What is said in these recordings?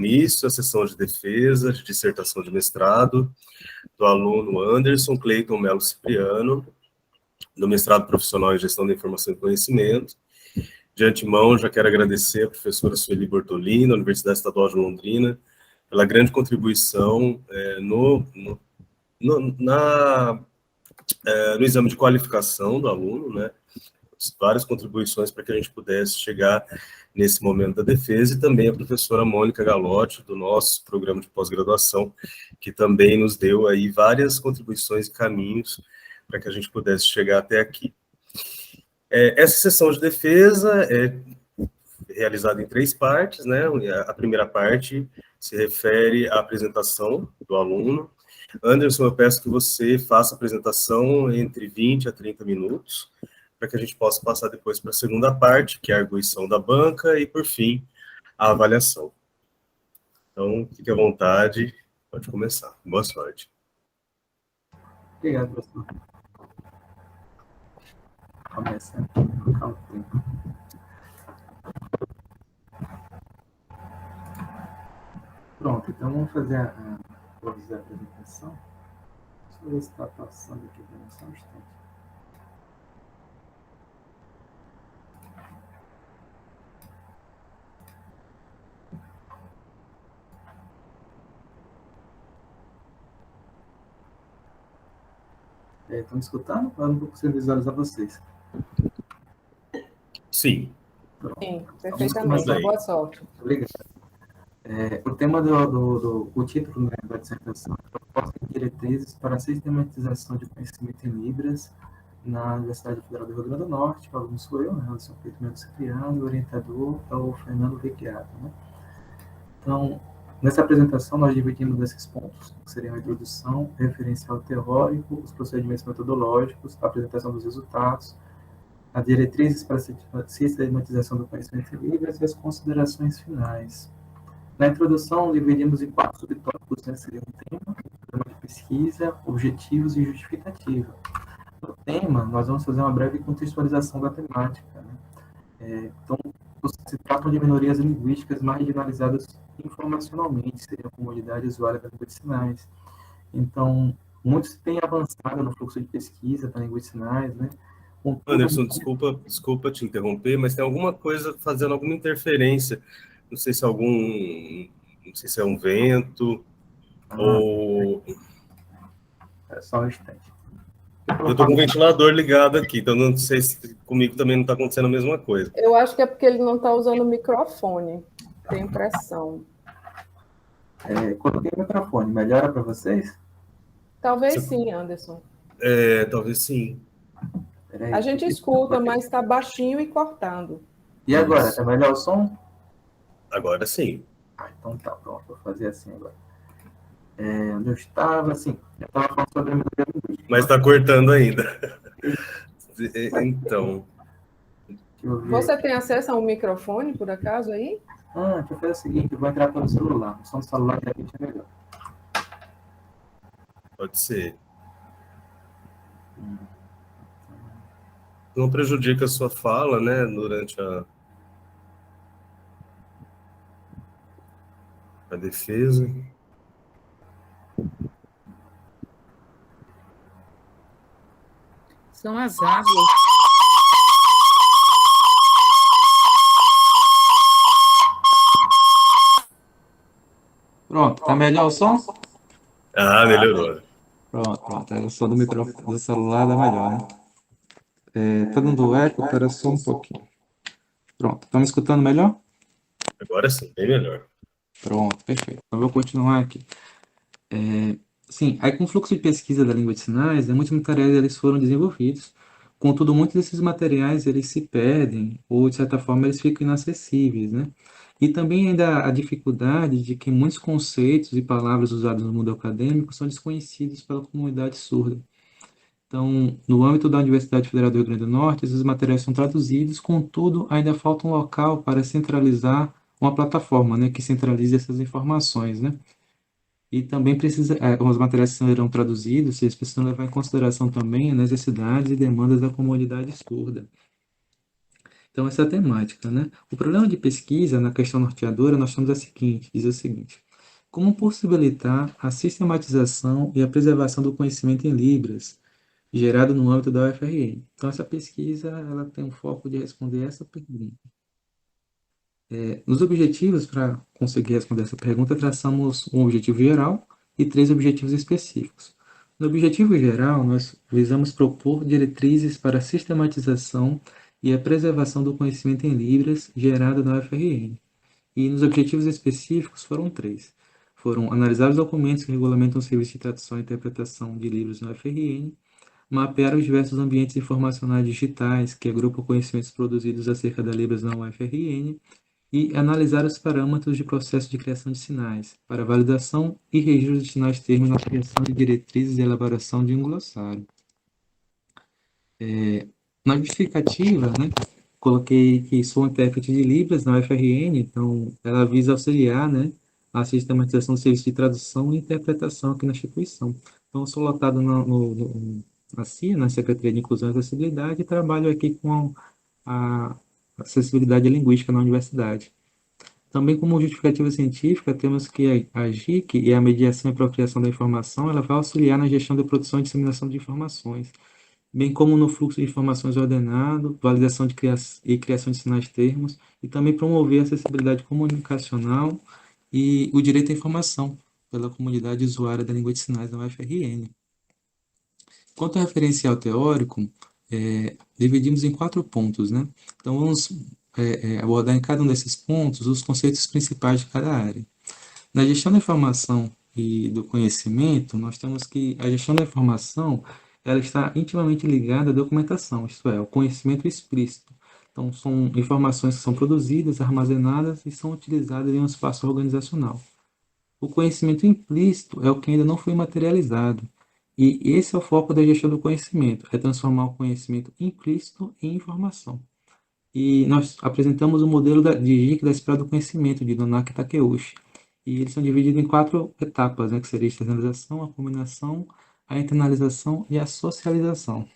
início a sessão de defesa de dissertação de mestrado do aluno Anderson Cleiton Melo Cipriano, do mestrado profissional em Gestão da Informação e Conhecimento. De antemão, já quero agradecer a professora Sueli Bortolini, da Universidade Estadual de Londrina, pela grande contribuição no exame de qualificação do aluno, né? Várias contribuições para que a gente pudesse chegar nesse momento da defesa, e também a professora Mônica Galotti, do nosso programa de pós-graduação, que também nos deu aí várias contribuições e caminhos para que a gente pudesse chegar até aqui. Essa sessão de defesa é realizada em 3 partes, né? A primeira parte se refere à apresentação do aluno. Anderson, eu peço que você faça a apresentação entre 20 a 30 minutos, para que a gente possa passar depois para a segunda parte, que é a arguição da banca, e, por fim, a avaliação. Então, fique à vontade, pode começar. Boa sorte. Obrigado, professor. Começa a colocar o tempo. Pronto, então vamos fazer a apresentação. Deixa eu ver se está passando aqui para nós, só um instante. Estão me escutando? Eu não estou conseguindo visualizar vocês. Sim. Pronto. Sim, perfeitamente. Boa sorte. Obrigado. O tema o título, né, da dissertação é Proposta de Diretrizes para a Sistematização de Conhecimento em Libras na Universidade Federal do Rio Grande do Norte. O aluno sou eu, né, Anderson Cleiton Melo Cipriano, e o orientador é o Fernando Vecchiato, né? Então, nessa apresentação, nós dividimos esses pontos, que seriam a introdução, referencial teórico, os procedimentos metodológicos, a apresentação dos resultados, as diretrizes para a sistematização do conhecimento em Libras e as considerações finais. Na introdução, dividimos em 4 subtópicos, né? Seria um tema de pesquisa, objetivos e justificativa. No tema, nós vamos fazer uma breve contextualização da temática, né? Então, se tratam de minorias linguísticas marginalizadas informacionalmente, seria a comunidade usuária da língua de sinais. Então, muitos têm avançado no fluxo de pesquisa da língua de sinais, né? Anderson, desculpa te interromper, mas tem alguma coisa fazendo alguma interferência. Não sei se é um vento, ou... É só um instante. Eu estou com o ventilador ligado aqui, então não sei se comigo também não está acontecendo a mesma coisa. Eu acho que é porque ele não está usando o microfone. Tenho impressão. Coloquei o microfone. Melhora para vocês? Talvez sim, Anderson. Talvez sim. A gente escuta, mas está baixinho e cortando. E agora? Está melhor o som? Agora sim. Então tá, pronto. Vou fazer assim agora. Onde eu estava, assim, eu estava falando sobre a minoria linguística. Mas está cortando ainda. Então... Você tem acesso a um microfone, por acaso, aí? Deixa eu fazer o seguinte, eu vou entrar pelo celular. O som do celular, de repente, é melhor. Pode ser. Não prejudica a sua fala, né, durante a defesa. São as águas. Pronto, tá melhor o som? Melhorou. Pronto. O som do microfone do celular dá melhor, né? Tá dando eco, espera só um pouquinho. Pronto, estão me escutando melhor? Agora sim, bem melhor. Pronto, perfeito. Então, eu vou continuar aqui. Sim, aí com o fluxo de pesquisa da língua de sinais, muitos materiais eles foram desenvolvidos, contudo, muitos desses materiais eles se perdem, ou de certa forma eles ficam inacessíveis, né? E também ainda a dificuldade de que muitos conceitos e palavras usados no mundo acadêmico são desconhecidos pela comunidade surda. Então, no âmbito da Universidade Federal do Rio Grande do Norte, esses materiais são traduzidos, contudo, ainda falta um local para centralizar uma plataforma, né, que centralize essas informações, né? E também os materiais que serão traduzidos, eles precisam levar em consideração também as necessidades e demandas da comunidade surda. Então, essa é a temática, né? O problema de pesquisa na questão norteadora, nós temos diz o seguinte: como possibilitar a sistematização e a preservação do conhecimento em Libras, gerado no âmbito da UFRN? Então, essa pesquisa, ela tem um foco de responder essa pergunta. Nos objetivos, para conseguir responder essa pergunta, traçamos um objetivo geral e 3 objetivos específicos. No objetivo geral, nós visamos propor diretrizes para a sistematização e a preservação do conhecimento em Libras gerado na UFRN. E nos objetivos específicos foram 3. Foram analisar os documentos que regulamentam o serviço de tradução e interpretação de livros na UFRN, mapear os diversos ambientes informacionais digitais que agrupam conhecimentos produzidos acerca da Libras na UFRN e analisar os parâmetros de processo de criação de sinais, para validação e registro de sinais termos na criação de diretrizes e elaboração de um glossário. Na justificativa, né, coloquei que sou intérprete de Libras na UFRN, então ela visa auxiliar, né, a sistematização do serviço de tradução e interpretação aqui na instituição. Então, eu sou lotado na CIA, na Secretaria de Inclusão e Acessibilidade, e trabalho aqui com a acessibilidade linguística na universidade. Também como justificativa científica, temos que a GIC e a mediação e apropriação da informação, ela vai auxiliar na gestão da produção e disseminação de informações, bem como no fluxo de informações ordenado, validação e criação de sinais termos, e também promover a acessibilidade comunicacional e o direito à informação pela comunidade usuária da língua de sinais da UFRN. Quanto ao referencial teórico, dividimos em 4 pontos, né? Então, vamos abordar em cada um desses pontos os conceitos principais de cada área. Na gestão da informação e do conhecimento, nós temos que a gestão da informação ela está intimamente ligada à documentação, isto é, ao conhecimento explícito. Então, são informações que são produzidas, armazenadas e são utilizadas em um espaço organizacional. O conhecimento implícito é o que ainda não foi materializado. E esse é o foco da gestão do conhecimento, é transformar o conhecimento implícito em informação. E nós apresentamos o modelo de GIC da esfera do conhecimento, de Donaki Takeuchi. E eles são divididos em 4 etapas, né, que seria a externalização, a combinação, a internalização e a socialização.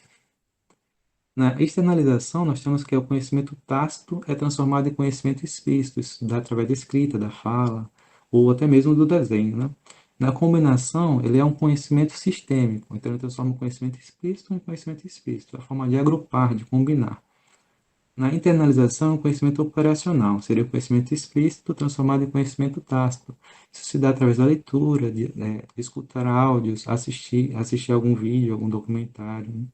Na externalização, nós temos que o conhecimento tácito é transformado em conhecimento explícito, através da escrita, da fala, ou até mesmo do desenho, né? Na combinação, ele é um conhecimento sistêmico, então ele transforma o conhecimento explícito em conhecimento explícito, a forma de agrupar, de combinar. Na internalização, o conhecimento operacional seria o conhecimento explícito transformado em conhecimento tácito. Isso se dá através da leitura, de escutar áudios, assistir algum vídeo, algum documentário, né?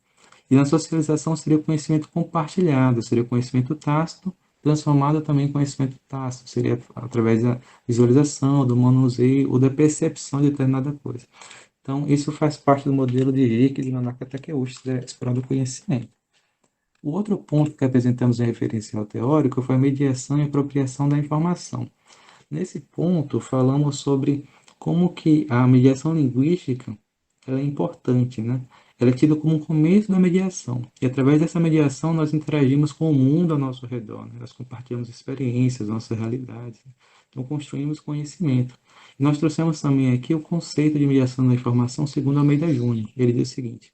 E na socialização seria o conhecimento compartilhado, seria o conhecimento tácito transformado também em conhecimento tácito, seria através da visualização, do manuseio ou da percepção de determinada coisa. Então, isso faz parte do modelo de Rick e Manaka Takeuchi, explorando o conhecimento. O outro ponto que apresentamos em referencial teórico foi a mediação e apropriação da informação. Nesse ponto, falamos sobre como que a mediação linguística ela é importante, né? Ela é tida como um começo da mediação. E através dessa mediação, nós interagimos com o mundo ao nosso redor, né? Nós compartilhamos experiências, nossas realidades. Então, construímos conhecimento. E nós trouxemos também aqui o conceito de mediação da informação segundo Almeida Júnior. Ele diz o seguinte: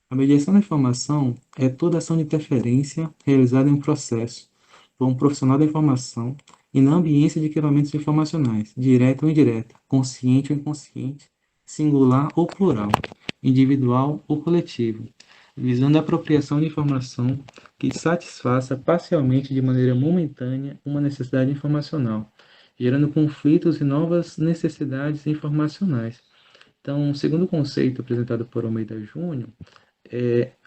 a mediação da informação é toda ação de interferência realizada em um processo por um profissional da informação e na ambiência de equipamentos informacionais, direta ou indireta, consciente ou inconsciente, singular ou plural, individual ou coletivo, visando a apropriação de informação que satisfaça parcialmente de maneira momentânea uma necessidade informacional, gerando conflitos e novas necessidades informacionais. Então, segundo o conceito apresentado por Almeida Júnior,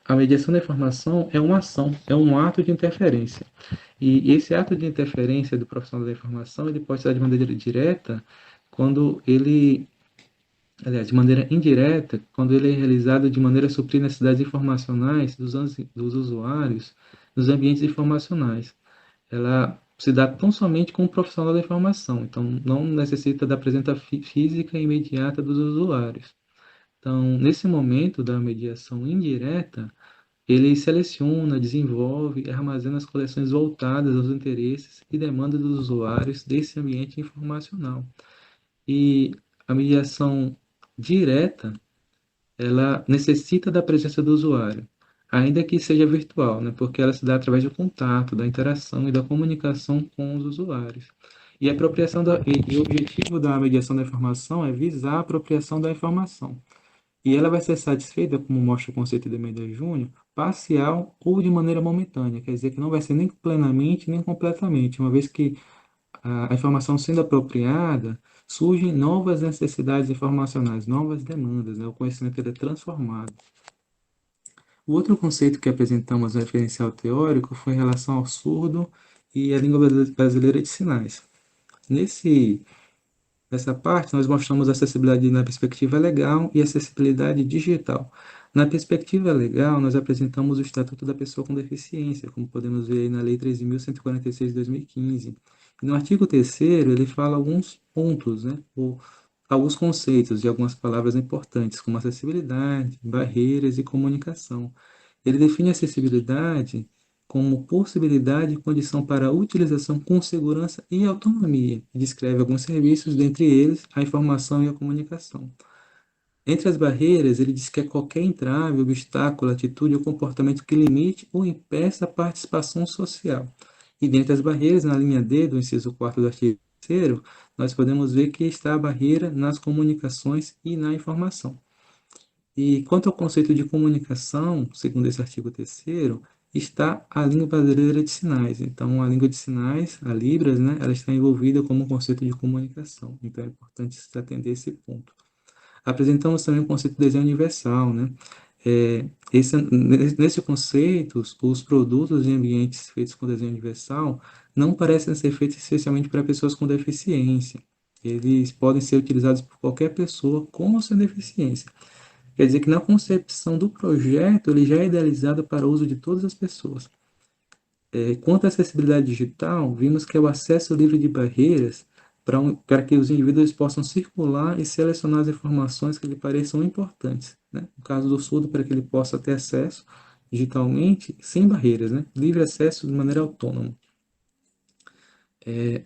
a mediação da informação é uma ação, é um ato de interferência. E esse ato de interferência do profissional da informação, ele pode ser de maneira direta, quando ele, aliás, de maneira indireta, quando ele é realizado de maneira a suprir necessidades informacionais dos usuários nos ambientes informacionais. Ela se dá tão somente com o profissional da informação, então não necessita da presença física imediata dos usuários. Então, nesse momento da mediação indireta, ele seleciona, desenvolve e armazena as coleções voltadas aos interesses e demandas dos usuários desse ambiente informacional. E a mediação direta, ela necessita da presença do usuário. ainda que seja virtual, né? Porque ela se dá através do contato, da interação e da comunicação com os usuários. E a apropriação e o objetivo da mediação da informação é visar a apropriação da informação. E ela vai ser satisfeita, como mostra o conceito de Medea Júnior, parcial ou de maneira momentânea, quer dizer que não vai ser nem plenamente nem completamente, uma vez que a informação sendo apropriada, surgem novas necessidades informacionais, novas demandas, né? O conhecimento ele é transformado. O outro conceito que apresentamos no referencial teórico foi em relação ao surdo e a língua brasileira de sinais. Nessa parte, nós mostramos acessibilidade na perspectiva legal e acessibilidade digital. Na perspectiva legal, nós apresentamos o Estatuto da Pessoa com Deficiência, como podemos ver aí na Lei 13.146 de 2015. E no artigo 3º, ele fala alguns pontos, né, ou alguns conceitos de algumas palavras importantes, como acessibilidade, barreiras e comunicação. Ele define a acessibilidade como possibilidade e condição para a utilização com segurança e autonomia, e descreve alguns serviços, dentre eles a informação e a comunicação. Entre as barreiras, ele diz que é qualquer entrave, obstáculo, atitude ou comportamento que limite ou impeça a participação social. E dentre as barreiras, na linha D do inciso 4º do artigo 3º, nós podemos ver que está a barreira nas comunicações e na informação. E quanto ao conceito de comunicação, segundo esse artigo 3º, está a língua brasileira de sinais. Então, a língua de sinais, a Libras, né, ela está envolvida como um conceito de comunicação. Então, é importante se atender a esse ponto. Apresentamos também o conceito de desenho universal, né? Nesse conceito, os produtos e ambientes feitos com desenho universal não parecem ser feitos especialmente para pessoas com deficiência. Eles podem ser utilizados por qualquer pessoa com ou sem deficiência. Quer dizer que na concepção do projeto, ele já é idealizado para o uso de todas as pessoas. Quanto à acessibilidade digital, vimos que é o acesso livre de barreiras para que os indivíduos possam circular e selecionar as informações que lhe pareçam importantes. Né? No caso do surdo, para que ele possa ter acesso digitalmente, sem barreiras, né? Livre acesso de maneira autônoma.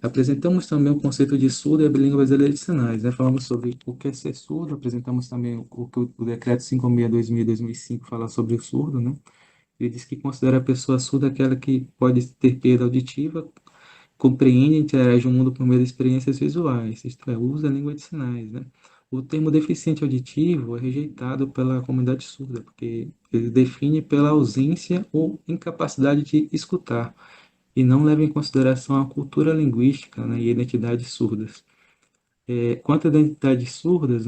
Apresentamos também o conceito de surdo e a bilíngue brasileira de sinais, né? Falamos sobre o que é ser surdo, apresentamos também o que o decreto 562/2005 fala sobre o surdo, né? Ele diz que considera a pessoa surda aquela que pode ter perda auditiva, compreende e interage o mundo por meio de experiências visuais, isto é, usa a língua de sinais, né? O termo deficiente auditivo é rejeitado pela comunidade surda, porque ele define pela ausência ou incapacidade de escutar, e não leva em consideração a cultura linguística, né, e identidades surdas. Quanto a identidades surdas,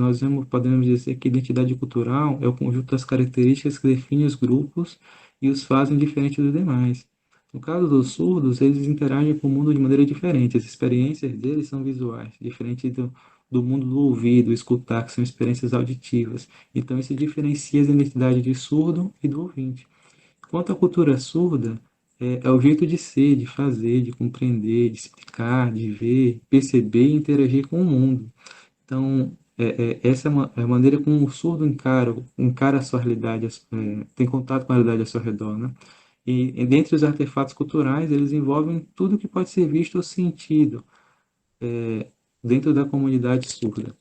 podemos dizer que identidade cultural é o conjunto das características que definem os grupos e os fazem diferentes dos demais. No caso dos surdos, eles interagem com o mundo de maneira diferente, as experiências deles são visuais, diferente do mundo do ouvido, escutar, que são experiências auditivas. Então, isso diferencia a identidade de surdo e do ouvinte. Quanto à cultura surda, é o jeito de ser, de fazer, de compreender, de explicar, de ver, perceber e interagir com o mundo. Então, essa é a maneira como o surdo encara a sua realidade, tem contato com a realidade ao seu redor, né? E dentre os artefatos culturais, eles envolvem tudo que pode ser visto ou sentido dentro da comunidade surda.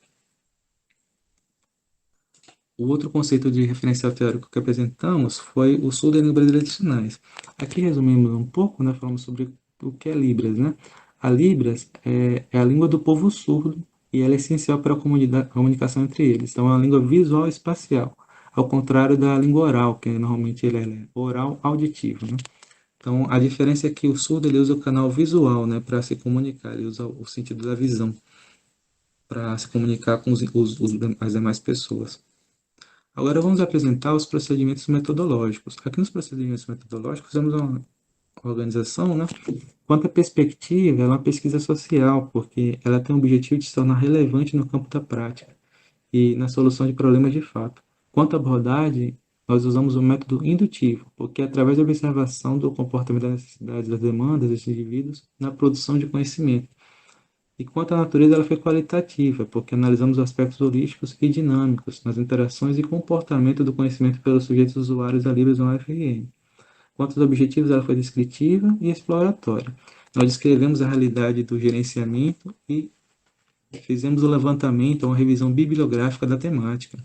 O outro conceito de referencial teórico que apresentamos foi o surdo e a língua brasileira de sinais. Aqui resumimos um pouco, né, falamos sobre o que é Libras, né? A Libras é a língua do povo surdo e ela é essencial para a comunicação entre eles. Então, é uma língua visual espacial, ao contrário da língua oral, que normalmente ele é oral auditivo, né? Então, a diferença é que o surdo ele usa o canal visual, né, para se comunicar, ele usa o sentido da visão para se comunicar com as demais pessoas. Agora vamos apresentar os procedimentos metodológicos. Aqui nos procedimentos metodológicos temos uma organização, né? Quanto à perspectiva, ela é uma pesquisa social, porque ela tem o objetivo de se tornar relevante no campo da prática e na solução de problemas de fato. Quanto à abordagem, nós usamos o método indutivo, porque é através da observação do comportamento das necessidades, das demandas dos indivíduos na produção de conhecimento. E quanto à natureza, ela foi qualitativa, porque analisamos aspectos holísticos e dinâmicos nas interações e comportamento do conhecimento pelos sujeitos usuários da Libras no UFRN. Quanto aos objetivos, ela foi descritiva e exploratória. Nós descrevemos a realidade do gerenciamento e fizemos o levantamento, uma revisão bibliográfica da temática.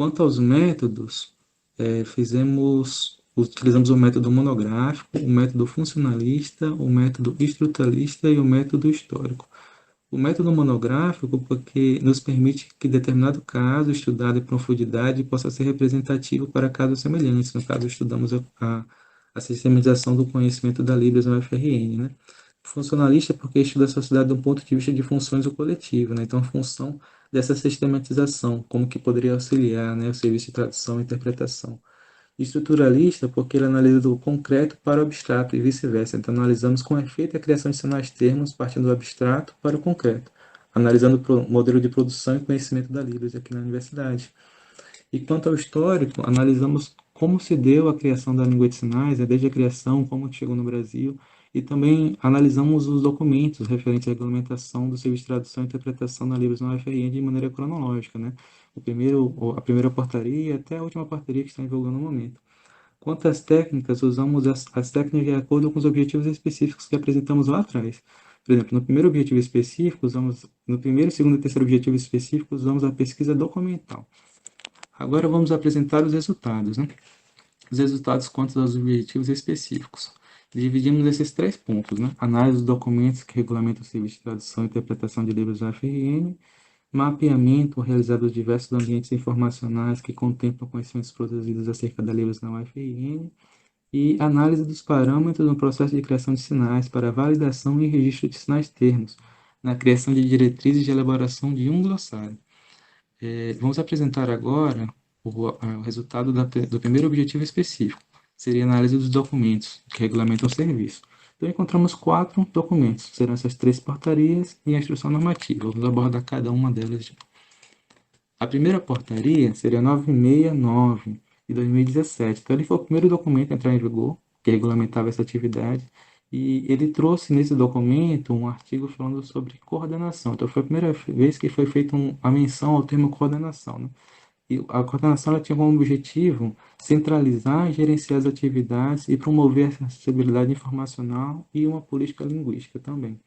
Quanto aos métodos, utilizamos o método monográfico, o método funcionalista, o método estruturalista e o método histórico. O método monográfico, porque nos permite que determinado caso, estudado em profundidade, possa ser representativo para casos semelhantes. No caso, estudamos a sistematização do conhecimento da Libras na UFRN, né? Funcionalista, porque estuda a sociedade do ponto de vista de funções do coletivo, né? Então, a função dessa sistematização, como que poderia auxiliar, né, o serviço de tradução e interpretação. Estruturalista, porque ele analisa do concreto para o abstrato e vice-versa. Então, analisamos com efeito a criação de sinais termos partindo do abstrato para o concreto, analisando o modelo de produção e conhecimento da Libras aqui na universidade. E quanto ao histórico, analisamos como se deu a criação da língua de sinais, desde a criação, como chegou no Brasil, e também analisamos os documentos referentes à regulamentação do serviço de tradução e interpretação da Libras na UFRN de maneira cronológica, né? A primeira portaria até a última portaria que está em vigor no momento. Quanto às técnicas, usamos as técnicas de acordo com os objetivos específicos que apresentamos lá atrás. Por exemplo, no primeiro objetivo específico, no primeiro, segundo e terceiro objetivo específico, usamos a pesquisa documental. Agora vamos apresentar os resultados, né? Os resultados quanto aos objetivos específicos. Dividimos esses 3 pontos, né? Análise dos documentos que regulamentam o serviço de tradução e interpretação de livros da UFRN, mapeamento realizado dos diversos ambientes informacionais que contemplam conhecimentos produzidos acerca da Libras na UFRN e análise dos parâmetros no processo de criação de sinais para validação e registro de sinais termos, na criação de diretrizes de elaboração de um glossário. Vamos apresentar agora o resultado do primeiro objetivo específico, seria a análise dos documentos que regulamentam o serviço. Então, encontramos 4 documentos, serão essas 3 portarias e a instrução normativa. Vamos abordar cada uma delas. A primeira portaria seria 969, de 2017. Então, ele foi o primeiro documento a entrar em vigor, que regulamentava essa atividade, e ele trouxe nesse documento um artigo falando sobre coordenação. Então, foi a primeira vez que foi feita a menção ao termo coordenação, né? E a coordenação ela tinha como objetivo centralizar e gerenciar as atividades e promover a acessibilidade informacional e uma política linguística também.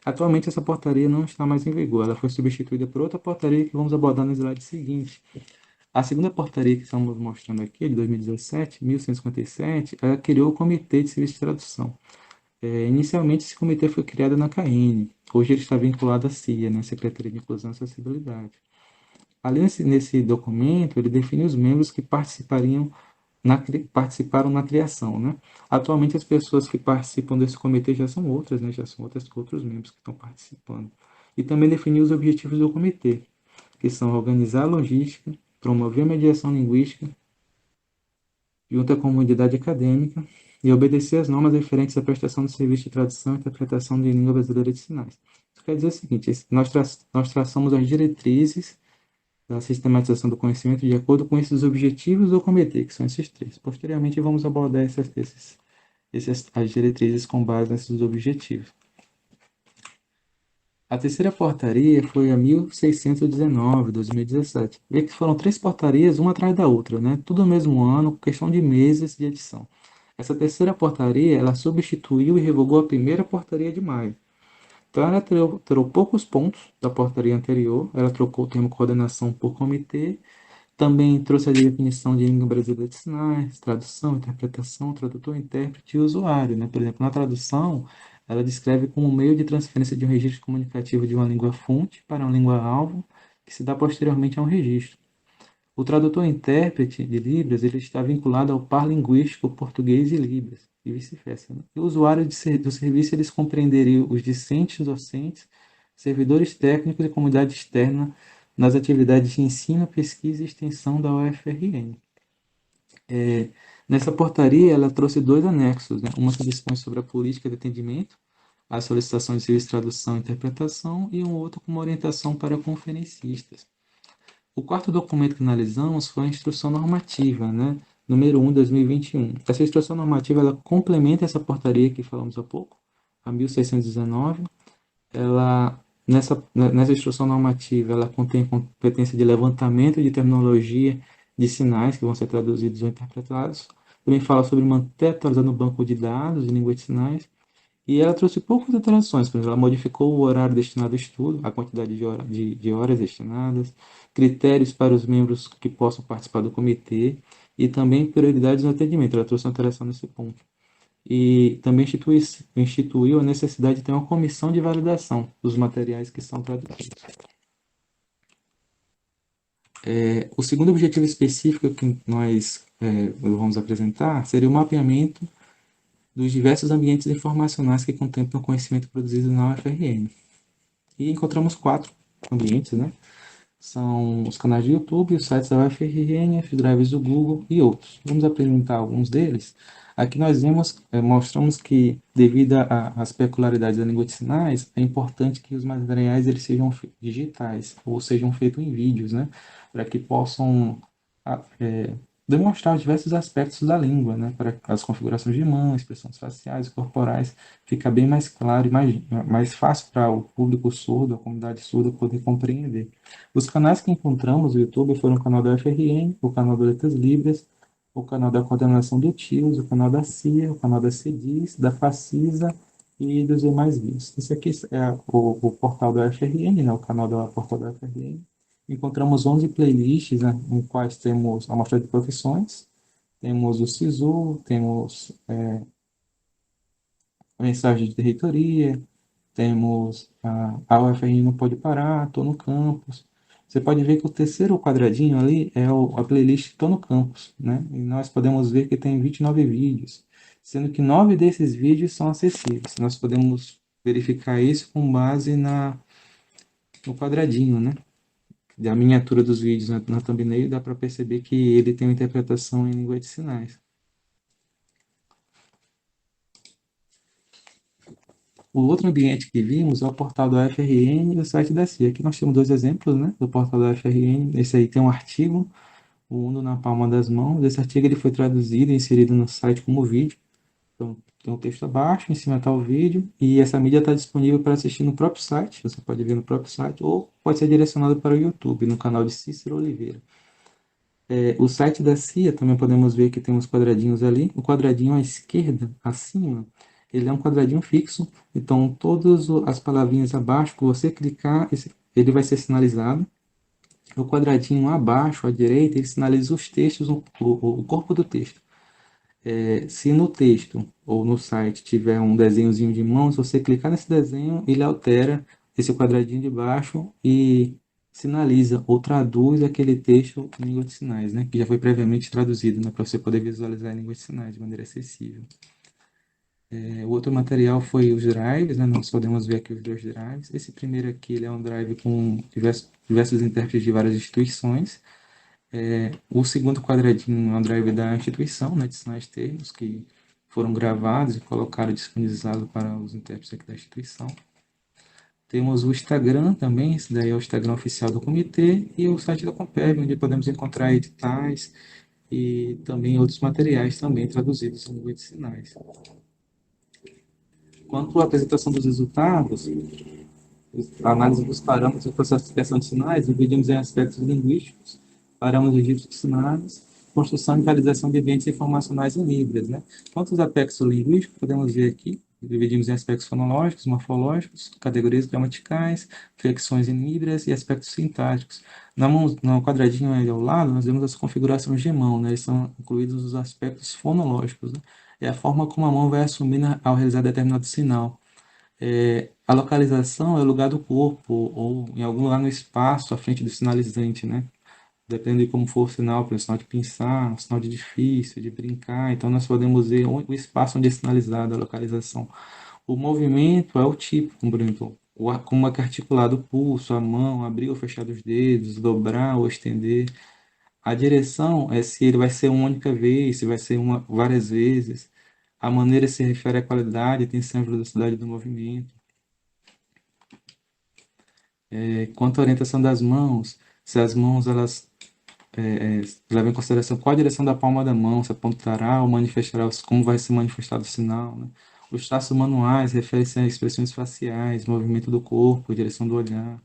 Atualmente, essa portaria não está mais em vigor, ela foi substituída por outra portaria que vamos abordar no slide seguinte. A segunda portaria que estamos mostrando aqui, de 2017, 1157, ela criou o Comitê de Serviço de Tradução. Inicialmente, esse comitê foi criado na CAEN, hoje ele está vinculado à CIA, né, Secretaria de Inclusão e Acessibilidade. Ali nesse documento, ele define os membros que participaram na criação, né? Atualmente, as pessoas que participam desse comitê já são outras, né? Já são outros membros que estão participando. E também definiu os objetivos do comitê, que são organizar a logística, promover a mediação linguística junto à comunidade acadêmica e obedecer às normas referentes à prestação de serviço de tradução e interpretação de língua brasileira de sinais. Isso quer dizer o seguinte, nós traçamos as diretrizes da sistematização do conhecimento de acordo com esses objetivos do comitê, que são esses 3. Posteriormente, vamos abordar as diretrizes com base nesses objetivos. A terceira portaria foi a 1619, 2017. Vê que foram 3 portarias, uma atrás da outra, né? Tudo no mesmo ano, questão de meses de edição. Essa terceira portaria, ela substituiu e revogou a primeira portaria de maio. Então, ela alterou poucos pontos da portaria anterior, ela trocou o termo coordenação por comitê, também trouxe a definição de língua brasileira de sinais, tradução, interpretação, tradutor, intérprete e usuário, né? Por exemplo, na tradução, ela descreve como meio de transferência de um registro comunicativo de uma língua-fonte para uma língua-alvo, que se dá posteriormente a um registro. O tradutor-intérprete de Libras ele está vinculado ao par linguístico português e Libras, e vice-versa. Né? E o usuário do serviço eles compreenderiam os discentes, docentes, servidores técnicos e comunidade externa nas atividades de ensino, pesquisa e extensão da UFRN. Nessa portaria, ela trouxe 2 anexos, né? Uma que dispõe sobre a política de atendimento, a solicitação de serviço de tradução e interpretação, e um outro com uma orientação para conferencistas. O 4º documento que analisamos foi a Instrução Normativa, né? Número 1, 2021. Essa Instrução Normativa, ela complementa essa portaria que falamos há pouco, a 1619. Nessa Instrução Normativa, ela contém competência de levantamento de terminologia de sinais que vão ser traduzidos ou interpretados. Também fala sobre manter atualizando o banco de dados de língua de sinais E ela trouxe poucas alterações, por exemplo, ela modificou o horário destinado ao estudo, a quantidade de horas destinadas, critérios para os membros que possam participar do comitê e também prioridades no atendimento. Ela trouxe uma alteração nesse ponto. E também instituiu a necessidade de ter uma comissão de validação dos materiais que são traduzidos. O segundo objetivo específico que nós vamos apresentar seria o mapeamento dos diversos ambientes informacionais que contemplam o conhecimento produzido na UFRN. E encontramos 4 ambientes, né? São os canais de YouTube, os sites da UFRN, os drives do Google e outros. Vamos apresentar alguns deles. Aqui nós mostramos que, devido às peculiaridades da língua de sinais, é importante que os materiais eles sejam digitais, ou sejam feitos em vídeos, né? Para que possam demonstrar os diversos aspectos da língua, né? Para as configurações de mão, expressões faciais e corporais, fica bem mais claro e mais fácil para o público surdo, a comunidade surda, poder compreender. Os canais que encontramos no YouTube foram o canal da UFRN, o canal do Letras Libras, o canal da Coordenação do TIOS, o canal da CIA, o canal da CEDIS, da Facisa e dos demais vídeos. Esse aqui é o portal da UFRN, né, o canal da portal da UFRN. Encontramos 11 playlists, né, em quais temos a amostra de profissões, temos o SISU, temos a mensagem de reitoria, temos a UFRN não pode parar, estou no campus. Você pode ver que o terceiro quadradinho ali é a playlist Tô no Campus, né? E nós podemos ver que tem 29 vídeos, sendo que 9 desses vídeos são acessíveis. Nós podemos verificar isso com base no quadradinho, né? Da miniatura dos vídeos na thumbnail, dá para perceber que ele tem uma interpretação em língua de sinais. O outro ambiente que vimos é o portal da UFRN e o site da CIA. Aqui nós temos 2 exemplos, né, do portal da UFRN. Esse aí tem um artigo, o Mundo na Palma das Mãos. Esse artigo ele foi traduzido e inserido no site como vídeo. Então, tem um texto abaixo, em cima está o vídeo, e essa mídia está disponível para assistir no próprio site, você pode ver no próprio site, ou pode ser direcionado para o YouTube, no canal de Cícero Oliveira. O site da CIA, também podemos ver que tem uns quadradinhos ali. O quadradinho à esquerda, acima, ele é um quadradinho fixo. Então, todas as palavrinhas abaixo, que você clicar, ele vai ser sinalizado. O quadradinho abaixo, à direita, ele sinaliza os textos, o corpo do texto. Se no texto ou no site tiver um desenhozinho de mão, se você clicar nesse desenho, ele altera esse quadradinho de baixo e sinaliza ou traduz aquele texto em língua de sinais, né? Que já foi previamente traduzido, né? Para você poder visualizar em língua de sinais de maneira acessível. O outro material foi os drives, né? Nós podemos ver aqui os 2 drives. Esse primeiro aqui ele é um drive com diversos intérpretes de várias instituições. O segundo quadradinho é um drive da instituição, né, de sinais termos, que foram gravados e colocados disponibilizados para os intérpretes aqui da instituição. Temos o Instagram também, esse daí é o Instagram oficial do comitê, e o site da Compeb, onde podemos encontrar editais e também outros materiais também traduzidos em língua de sinais. Quanto à apresentação dos resultados, a análise dos parâmetros do processo de expressão de sinais, dividimos em aspectos linguísticos, parâmetros de sinais, construção e realização de ambientes informacionais em Libras, né? Quanto aos aspectos linguísticos, podemos ver aqui, dividimos em aspectos fonológicos, morfológicos, categorias gramaticais, flexões em Libras e aspectos sintáticos. No quadradinho aí ao lado, nós vemos as configurações de mão, né? São incluídos os aspectos fonológicos, né? É a forma como a mão vai assumir ao realizar determinado sinal. A localização é o lugar do corpo, ou em algum lugar no espaço, à frente do sinalizante, né? Depende de como for o sinal, por exemplo, sinal de pinçar, um sinal de difícil, de brincar. Então, nós podemos ver o espaço onde é sinalizada a localização. O movimento é o tipo, por exemplo, como é que é articulado o pulso, a mão, abrir ou fechar os dedos, dobrar ou estender. A direção é se ele vai ser uma única vez, se vai ser várias vezes. A maneira se refere à qualidade, tensão e velocidade do movimento. Quanto à orientação das mãos, se as mãos elas levam em consideração qual a direção da palma da mão, se apontará ou manifestará, como vai se manifestar o sinal, né? Os traços manuais referem-se a expressões faciais, movimento do corpo, direção do olhar.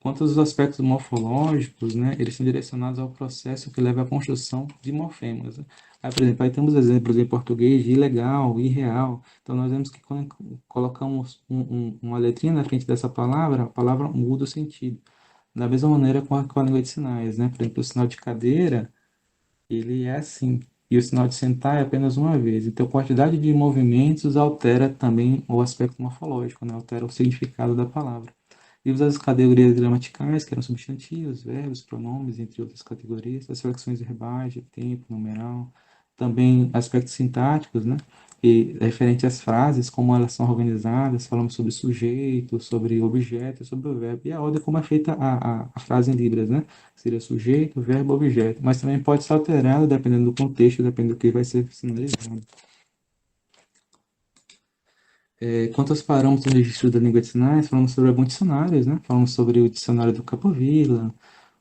Quanto aos aspectos morfológicos, né, eles são direcionados ao processo que leva à construção de morfemas, né? Aí, por exemplo, aí temos exemplos em português de ilegal, irreal. Então, nós vemos que quando colocamos uma letrinha na frente dessa palavra, a palavra muda o sentido. Da mesma maneira com a língua de sinais, né? Por exemplo, o sinal de cadeira, ele é assim. E o sinal de sentar é apenas uma vez. Então, a quantidade de movimentos altera também o aspecto morfológico, né? Altera o significado da palavra. Vimos as categorias gramaticais, que eram substantivos, verbos, pronomes, entre outras categorias, as flexões verbais, de tempo, numeral, também aspectos sintáticos, né? E referente às frases, como elas são organizadas, falamos sobre sujeito, sobre objeto, sobre o verbo, e a ordem como é feita a frase em Libras, né? Seria sujeito, verbo, objeto, mas também pode ser alterada dependendo do contexto, dependendo do que vai ser sinalizado. Quanto aos parâmetros do registro da língua de sinais, falamos sobre alguns dicionários, né? Falamos sobre o dicionário do Capovilla,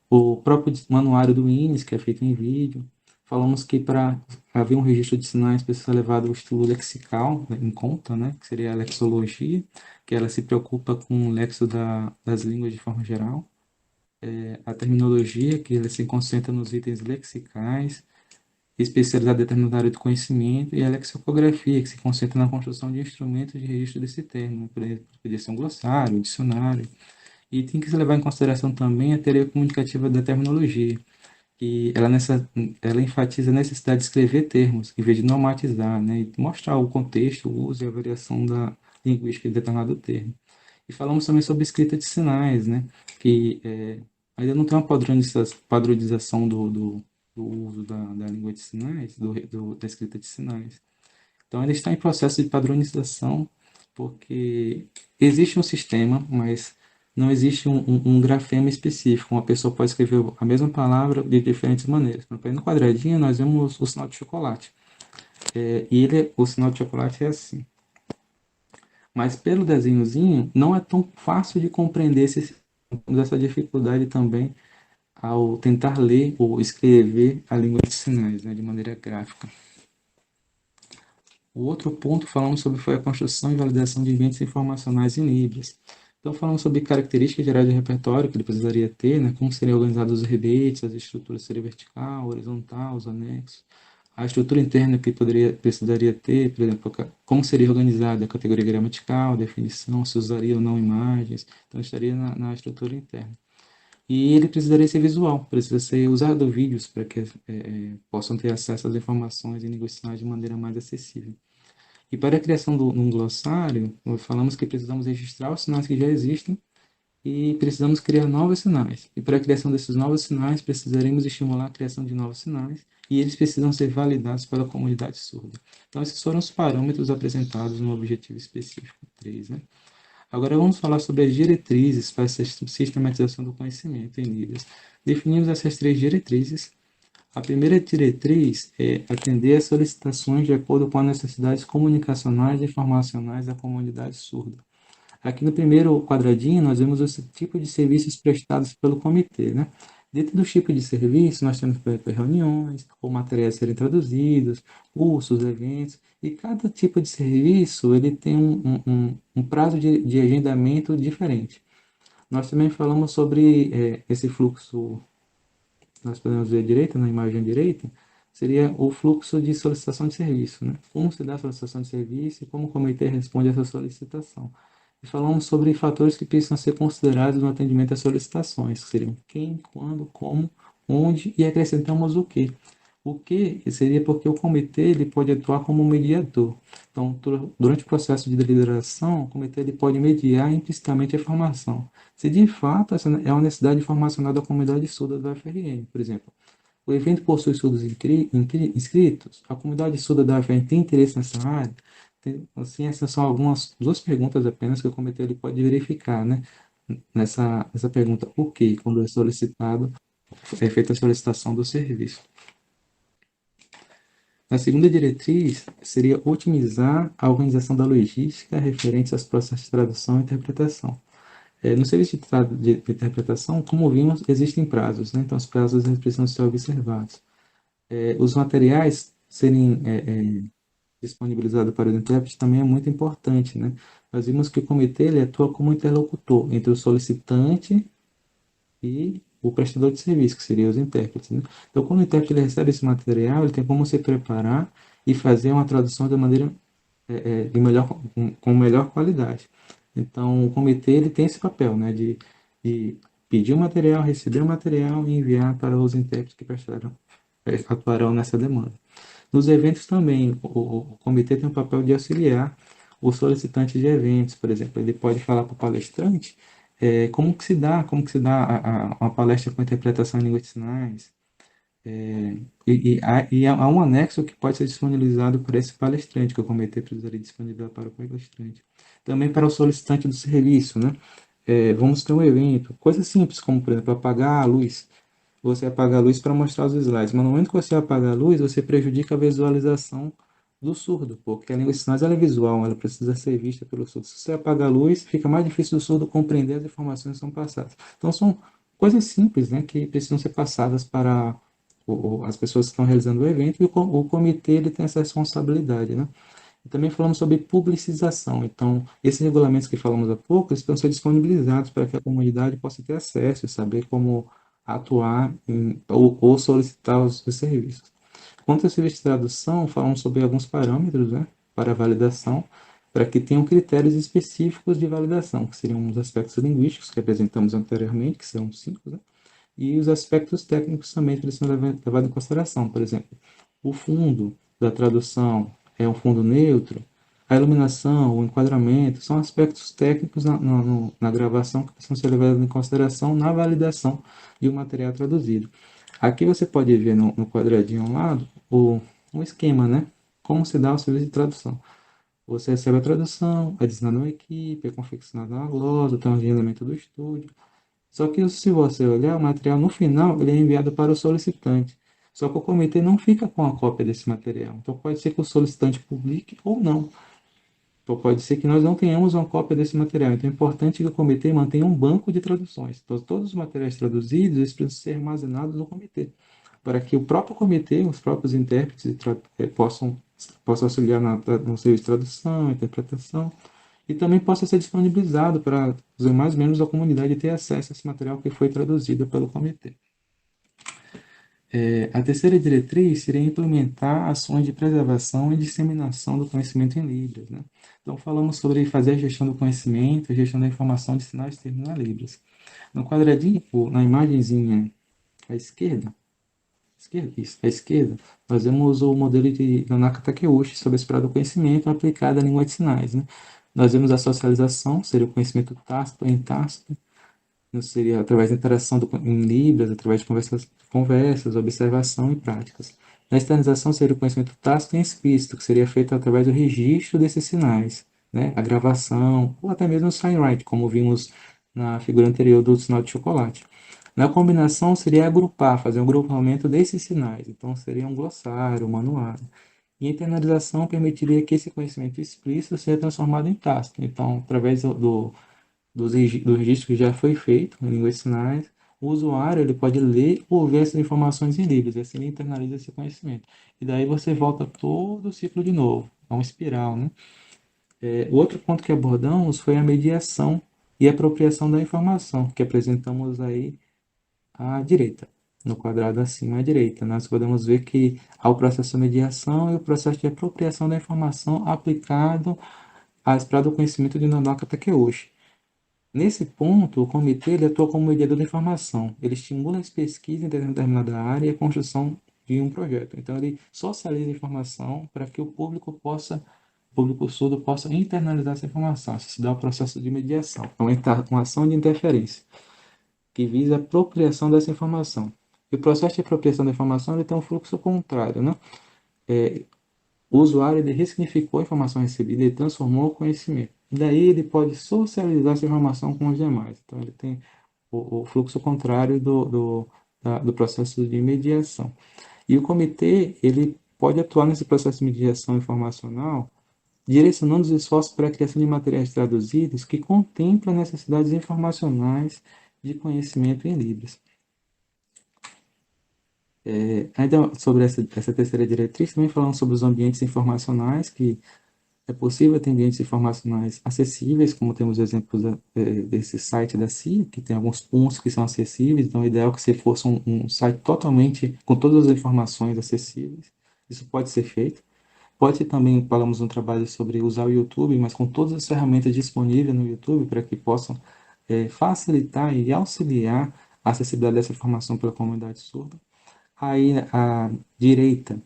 o próprio manuário do INES, que é feito em vídeo. Falamos que para haver um registro de sinais precisa ser levado o estudo lexical, né, em conta, né? Que seria a lexologia, que ela se preocupa com o lexo das línguas de forma geral. A terminologia, que ela se concentra nos itens lexicais, especializada em determinada área do conhecimento, e a lexicografia, que se concentra na construção de instrumentos de registro desse termo, por exemplo, poderia ser um glossário, um dicionário, e tem que se levar em consideração também a teoria comunicativa da terminologia, que ela enfatiza a necessidade de escrever termos, em vez de normatizar, né, e mostrar o contexto, o uso e a variação da linguística de determinado termo. E falamos também sobre escrita de sinais, né, que ainda não tem uma padronização do uso da língua de sinais, da escrita de sinais. Então, ainda está em processo de padronização, porque existe um sistema, mas não existe um grafema específico. Uma pessoa pode escrever a mesma palavra de diferentes maneiras. Por exemplo, no quadradinho, nós vemos o sinal de chocolate. O sinal de chocolate é assim. Mas pelo desenhozinho, não é tão fácil de compreender essa dificuldade também ao tentar ler ou escrever a língua de sinais, né, de maneira gráfica. O outro ponto falamos sobre foi a construção e validação de ambientes informacionais em Libras. Então falamos sobre características gerais do repertório que ele precisaria ter, né, como seriam organizados os rebetes, as estruturas seria vertical, horizontal, os anexos, a estrutura interna que precisaria ter, por exemplo, como seria organizada a categoria gramatical, definição, se usaria ou não imagens, então estaria na estrutura interna. E ele precisaria ser visual, precisa ser usado vídeos para que possam ter acesso às informações em língua de sinais de maneira mais acessível. E para a criação de um glossário, falamos que precisamos registrar os sinais que já existem e precisamos criar novos sinais. E para a criação desses novos sinais, precisaremos estimular a criação de novos sinais e eles precisam ser validados pela comunidade surda. Então, esses foram os parâmetros apresentados no objetivo específico 3, né? Agora vamos falar sobre as diretrizes para a sistematização do conhecimento em Libras. Definimos essas 3 diretrizes. A primeira diretriz é atender às solicitações de acordo com as necessidades comunicacionais e informacionais da comunidade surda. Aqui no primeiro quadradinho, nós vemos esse tipo de serviços prestados pelo comitê, né? Dentro do tipo de serviço, nós temos, por exemplo, reuniões, ou materiais a serem traduzidos, cursos, eventos, e cada tipo de serviço ele tem um prazo de agendamento diferente. Nós também falamos sobre esse fluxo, nós podemos ver à direita, na imagem direita, seria o fluxo de solicitação de serviço, né? Como se dá a solicitação de serviço e como o comitê responde a essa solicitação. E falamos sobre fatores que precisam ser considerados no atendimento às solicitações, que seriam quem, quando, como, onde, e acrescentamos o que. O que seria porque o comitê ele pode atuar como mediador. Então, durante o processo de deliberação, o comitê ele pode mediar implicitamente a informação. Se de fato essa é uma necessidade informacional da comunidade surda do FRN, por exemplo, o evento possui surdos inscritos, a comunidade surda da UFRN tem interesse nessa área. Assim, essas são algumas duas perguntas apenas que o comitê ele pode verificar, né? Nessa pergunta, o que, quando é solicitado, é feita a solicitação do serviço. A segunda diretriz seria otimizar a organização da logística referente aos processos de tradução e interpretação. No serviço de interpretação, como vimos, existem prazos, né? Então os prazos eles precisam ser observados. Os materiais serem disponibilizados para o intérprete também é muito importante, né? Nós vimos que o comitê ele atua como interlocutor entre o solicitante e o prestador de serviço, que seria os intérpretes, né? Então, quando o intérprete ele recebe esse material, ele tem como se preparar e fazer uma tradução de maneira com melhor qualidade. Então, o comitê ele tem esse papel, né, de pedir o material, receber o material e enviar para os intérpretes que atuarão nessa demanda. Nos eventos também, o comitê tem o papel de auxiliar o solicitante de eventos, por exemplo, ele pode falar para o palestrante como que se dá uma palestra com interpretação em línguas de sinais, há um anexo que pode ser disponibilizado para esse palestrante, que o comitê precisaria disponibilizar para o palestrante. Também para o solicitante do serviço, né? Vamos ter um evento, coisas simples, como, por exemplo, apagar a luz. Você apaga a luz para mostrar os slides, mas no momento que você apaga a luz, você prejudica a visualização do surdo, porque a língua de sinais ela é visual, ela precisa ser vista pelo surdo. Se você apaga a luz, fica mais difícil do surdo compreender as informações que são passadas. Então, são coisas simples, né, que precisam ser passadas para as pessoas que estão realizando o evento, e o comitê ele tem essa responsabilidade, né? E também falamos sobre publicização. Então, esses regulamentos que falamos há pouco, eles estão sendo disponibilizados para que a comunidade possa ter acesso e saber como atuar ou solicitar os serviços. Quanto ao serviço de tradução, falamos sobre alguns parâmetros, né, para validação, para que tenham critérios específicos de validação, que seriam os aspectos linguísticos que apresentamos anteriormente, que são 5, né, e os aspectos técnicos também precisam ser levados em consideração. Por exemplo, o fundo da tradução é um fundo neutro, a iluminação, o enquadramento, são aspectos técnicos na gravação que precisam ser levados em consideração na validação de um material traduzido. Aqui você pode ver no quadradinho ao lado um esquema, né? Como se dá o serviço de tradução. Você recebe a tradução, é designado uma equipe, é confeccionado uma glosa, tem um agendamento do estúdio. Só que se você olhar, o material no final ele é enviado para o solicitante. Só que o comitê não fica com a cópia desse material. Então pode ser que o solicitante publique ou não. Então pode ser que nós não tenhamos uma cópia desse material. Então é importante que o comitê mantenha um banco de traduções. Então todos os materiais traduzidos eles precisam ser armazenados no comitê, para que o próprio comitê, os próprios intérpretes possam auxiliar no serviço de tradução, interpretação, e também possa ser disponibilizado para os demais membros da comunidade ter acesso a esse material que foi traduzido pelo comitê. A terceira diretriz seria implementar ações de preservação e disseminação do conhecimento em Libras, né? Então, falamos sobre fazer a gestão do conhecimento, a gestão da informação de sinais de termos na Libras. No quadradinho, na imagenzinha à esquerda, à esquerda, nós vemos o modelo de Nonaka Takeuchi sobre a espiral do conhecimento aplicado à língua de sinais, né? Nós vemos a socialização, seria o conhecimento tácito e intácito, seria através da interação em Libras, através de conversas, observação e práticas. A externalização seria o conhecimento tácito e explícito, que seria feito através do registro desses sinais, né? A gravação, ou até mesmo o signwriting, como vimos na figura anterior do sinal de chocolate. Na combinação seria agrupar, fazer um grupamento desses sinais, então seria um glossário, um manuário. E a internalização permitiria que esse conhecimento explícito seja transformado em tácito, então através do registro que já foi feito em línguas de sinais, o usuário ele pode ler ou ver essas informações em Libras, assim ele internaliza esse conhecimento. E daí você volta todo o ciclo de novo, é uma espiral, né? O outro ponto que abordamos foi a mediação e apropriação da informação, que apresentamos aí à direita, no quadrado acima à direita. Nós podemos ver que há o processo de mediação e o processo de apropriação da informação aplicado à espiral do conhecimento de Nonaka Takeuchi. Nesse ponto, o comitê ele atua como mediador da informação. Ele estimula as pesquisas em determinada área e a construção de um projeto. Então, ele socializa a informação para que o público surdo possa internalizar essa informação. Isso se dá o processo de mediação. É uma ação de interferência que visa a apropriação dessa informação. E o processo de apropriação da informação ele tem um fluxo contrário, né? O usuário ele ressignificou a informação recebida e transformou o conhecimento. Daí ele pode socializar essa informação com os demais. Então ele tem o fluxo contrário do processo de mediação. E o comitê ele pode atuar nesse processo de mediação informacional, direcionando os esforços para a criação de materiais traduzidos que contemplam necessidades informacionais de conhecimento em Libras. Ainda sobre essa terceira diretriz, também falando sobre os ambientes informacionais, que É possível ter ambientes informacionais acessíveis, como temos exemplos desse site da CIA, que tem alguns pontos que são acessíveis, então o ideal é que se fosse um site totalmente com todas as informações acessíveis. Isso pode ser feito. Pode também, falamos um trabalho sobre usar o YouTube, mas com todas as ferramentas disponíveis no YouTube para que possam facilitar e auxiliar a acessibilidade dessa informação pela comunidade surda. Aí a direita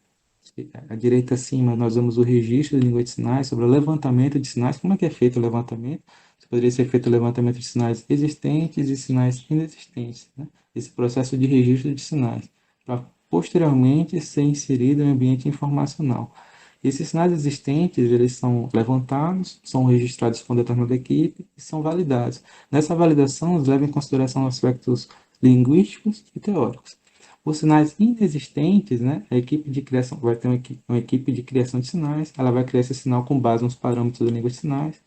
acima, nós vemos o registro de língua de sinais, sobre o levantamento de sinais. Como é que é feito o levantamento? Poderia ser feito o levantamento de sinais existentes e sinais inexistentes, né? Esse processo de registro de sinais, para posteriormente ser inserido em ambiente informacional. Esses sinais existentes, eles são levantados, são registrados com determinada equipe e são validados. Nessa validação, eles levam em consideração aspectos linguísticos e teóricos. Os sinais inexistentes, né, a equipe de criação vai ter uma equipe de criação de sinais, ela vai criar esse sinal com base nos parâmetros da língua de sinais,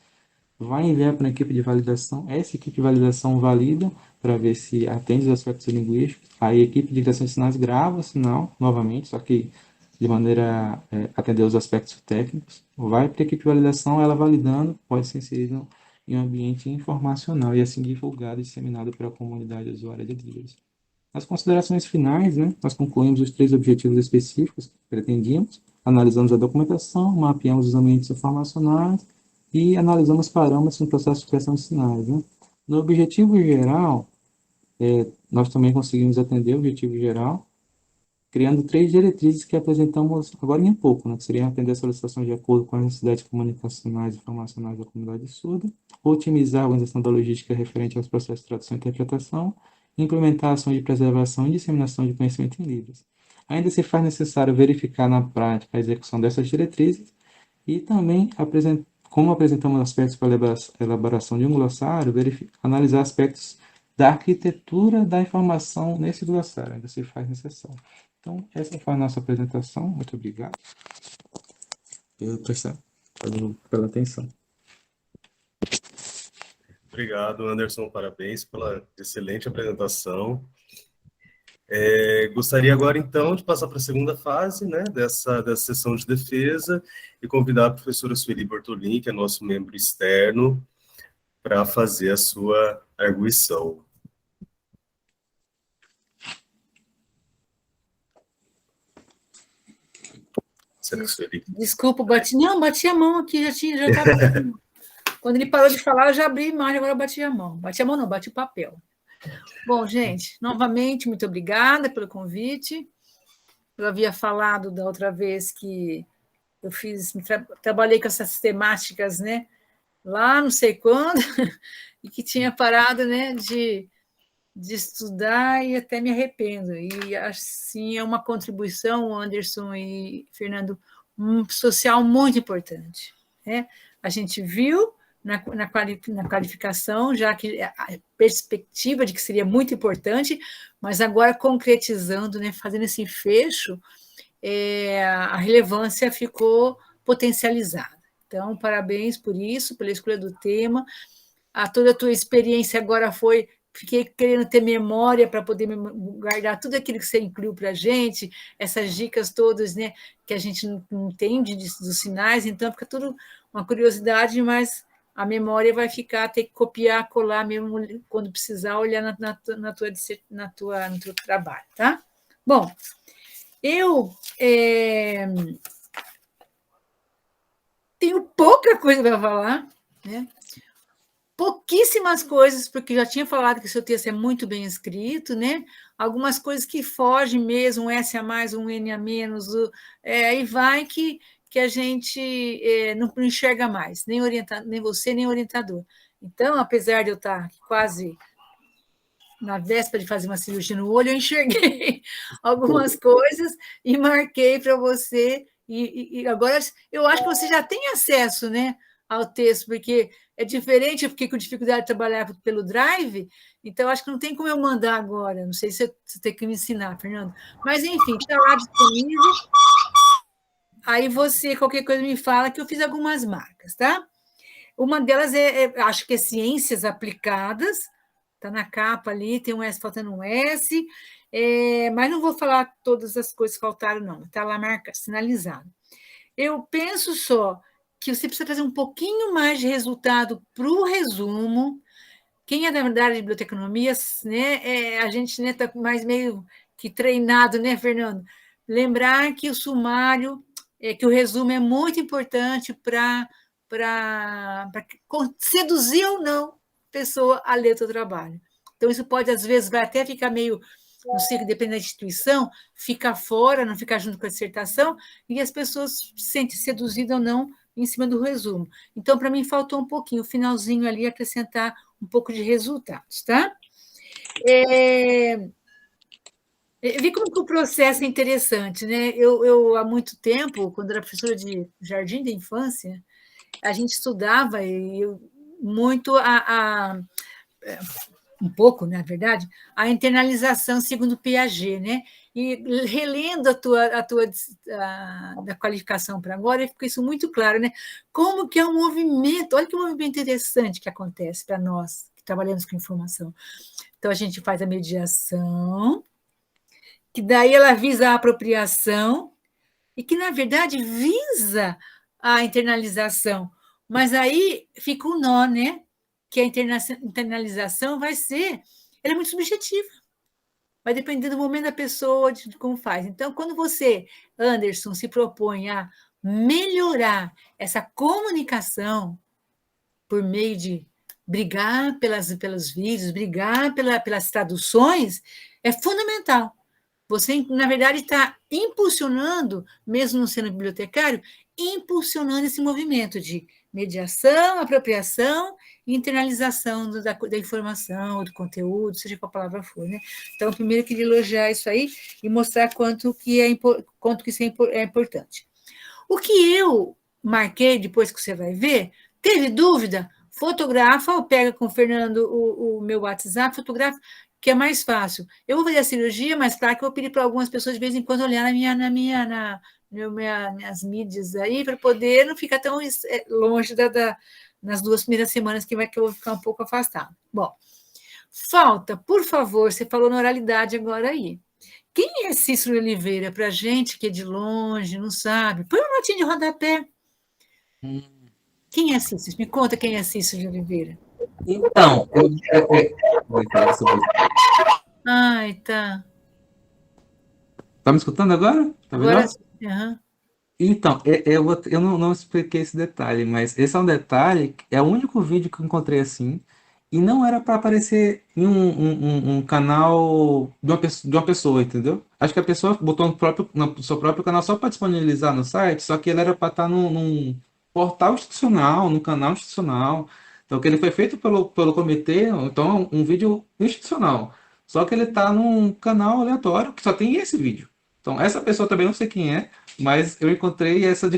vai enviar para a equipe de validação, essa equipe de validação valida para ver se atende os aspectos linguísticos, aí a equipe de criação de sinais grava o sinal novamente, só que de maneira a atender os aspectos técnicos, vai para a equipe de validação, ela validando, pode ser inserido em um ambiente informacional e assim divulgado e disseminado para a comunidade usuária de Libras. As considerações finais, né, nós concluímos os 3 objetivos específicos que pretendíamos, analisamos a documentação, mapeamos os ambientes informacionais e analisamos parâmetros no processo de criação de sinais. Né. No objetivo geral, nós também conseguimos atender o objetivo geral, criando 3 diretrizes que apresentamos agora em pouco, né, que seriam atender a solicitação de acordo com as necessidades comunicacionais e informacionais da comunidade surda, otimizar a organização da logística referente aos processos de tradução e interpretação, implementar ações de preservação e disseminação de conhecimento em Libras. Ainda se faz necessário verificar na prática a execução dessas diretrizes e também, como apresentamos aspectos para a elaboração de um glossário, analisar aspectos da arquitetura da informação nesse glossário, ainda se faz necessário. Então, essa foi a nossa apresentação. Muito obrigado pela atenção. Obrigado, Anderson. Parabéns pela excelente apresentação. Gostaria agora, então, de passar para a segunda fase, né, dessa sessão de defesa e convidar a professora Sueli Bortolin, que é nosso membro externo, para fazer a sua arguição. Desculpa, bati a mão aqui, já estava. Quando ele parou de falar, eu já abri a imagem, agora eu bati a mão. Bati a mão, não, bati o papel. Bom, gente, novamente, muito obrigada pelo convite. Eu havia falado da outra vez que eu trabalhei com essas temáticas, né? Lá não sei quando, e que tinha parado, né, de estudar e até me arrependo. E, assim, é uma contribuição, Anderson e Fernando, social muito importante. Né? A gente viu na qualificação, já que a perspectiva de que seria muito importante, mas agora concretizando, né, fazendo esse fecho, a relevância ficou potencializada. Então, parabéns por isso, pela escolha do tema. Toda a tua experiência agora fiquei querendo ter memória para poder guardar tudo aquilo que você incluiu para a gente, essas dicas todas, né, que a gente não entende dos sinais, então fica tudo uma curiosidade, mas a memória vai ficar, ter que copiar, colar mesmo quando precisar, olhar no teu trabalho, tá? Bom, eu tenho pouca coisa para falar, né? Pouquíssimas coisas, porque já tinha falado que o seu texto é muito bem escrito, né? Algumas coisas que fogem mesmo, um S a mais, um N a menos, aí vai que a gente não enxerga mais, nem você, nem orientador. Então, apesar de eu estar quase na véspera de fazer uma cirurgia no olho, eu enxerguei algumas coisas e marquei para você, e agora eu acho que você já tem acesso, né, ao texto, porque é diferente, eu fiquei com dificuldade de trabalhar pelo Drive, então acho que não tem como eu mandar agora, não sei se você tem que me ensinar, Fernando, mas enfim, está lá disponível, aí você, qualquer coisa me fala que eu fiz algumas marcas, tá? Uma delas acho que é Ciências Aplicadas, está na capa ali, tem um S faltando um S, mas não vou falar todas as coisas que faltaram, não, está lá marca, sinalizado. Eu penso só que você precisa trazer um pouquinho mais de resultado para o resumo. Quem é da área de biblioteconomia, né, a gente está mais meio que treinado, né, Fernando? Lembrar que o sumário, que o resumo é muito importante para seduzir ou não a pessoa a ler o seu trabalho. Então, isso pode, às vezes, vai até ficar meio, não sei, depende da instituição, fica fora, não fica junto com a dissertação, e as pessoas se sentem seduzidas ou não em cima do resumo. Então, para mim, faltou um pouquinho, o finalzinho ali, acrescentar um pouco de resultados, tá? Vi como que o processo é interessante, né? Eu, há muito tempo, quando era professora de jardim da infância, a gente estudava muito um pouco, na verdade, a internalização segundo Piaget, né? E relendo da qualificação para agora, ficou isso muito claro, né? Como que é um movimento, olha que movimento interessante que acontece para nós, que trabalhamos com informação. Então, a gente faz a mediação, que daí ela visa a apropriação, e que, na verdade, visa a internalização. Mas aí fica o nó, né? Que a internalização vai ser... Ela é muito subjetiva. Vai depender do momento da pessoa, de como faz. Então, quando você, Anderson, se propõe a melhorar essa comunicação por meio de brigar pelos vídeos, brigar pelas traduções, é fundamental. Você, na verdade, está impulsionando, mesmo não sendo bibliotecário, impulsionando esse movimento de mediação, apropriação e internalização da informação, do conteúdo, seja qual palavra for, né? Então, primeiro eu queria elogiar isso aí e mostrar quanto que isso é importante. O que eu marquei, depois que você vai ver, teve dúvida? Fotografa ou pega com o Fernando o meu WhatsApp, fotografa, que é mais fácil. Eu vou fazer a cirurgia, mas claro que eu vou pedir para algumas pessoas de vez em quando olhar minhas mídias aí, para poder não ficar tão longe nas 2 primeiras semanas que eu vou ficar um pouco afastado. Bom, falta, por favor, você falou na oralidade agora aí. Quem é Cícero Oliveira? Para a gente que é de longe, não sabe. Põe uma notinha de rodapé. Quem é Cícero? Me conta quem é Cícero de Oliveira. Então, vou falar sobre isso. Ai, tá. Tá me escutando agora? Tá Agora melhor? sim. Uhum. Então, eu não expliquei esse detalhe, mas esse é um detalhe, é o único vídeo que eu encontrei assim, e não era para aparecer em um canal de uma pessoa, entendeu? Acho que a pessoa botou no seu próprio canal só para disponibilizar no site, só que ele era para estar num portal institucional, num canal institucional. Então, que ele foi feito pelo comitê, então é um vídeo institucional. Só que ele está num canal aleatório que só tem esse vídeo. Então, essa pessoa também não sei quem é, mas eu encontrei essa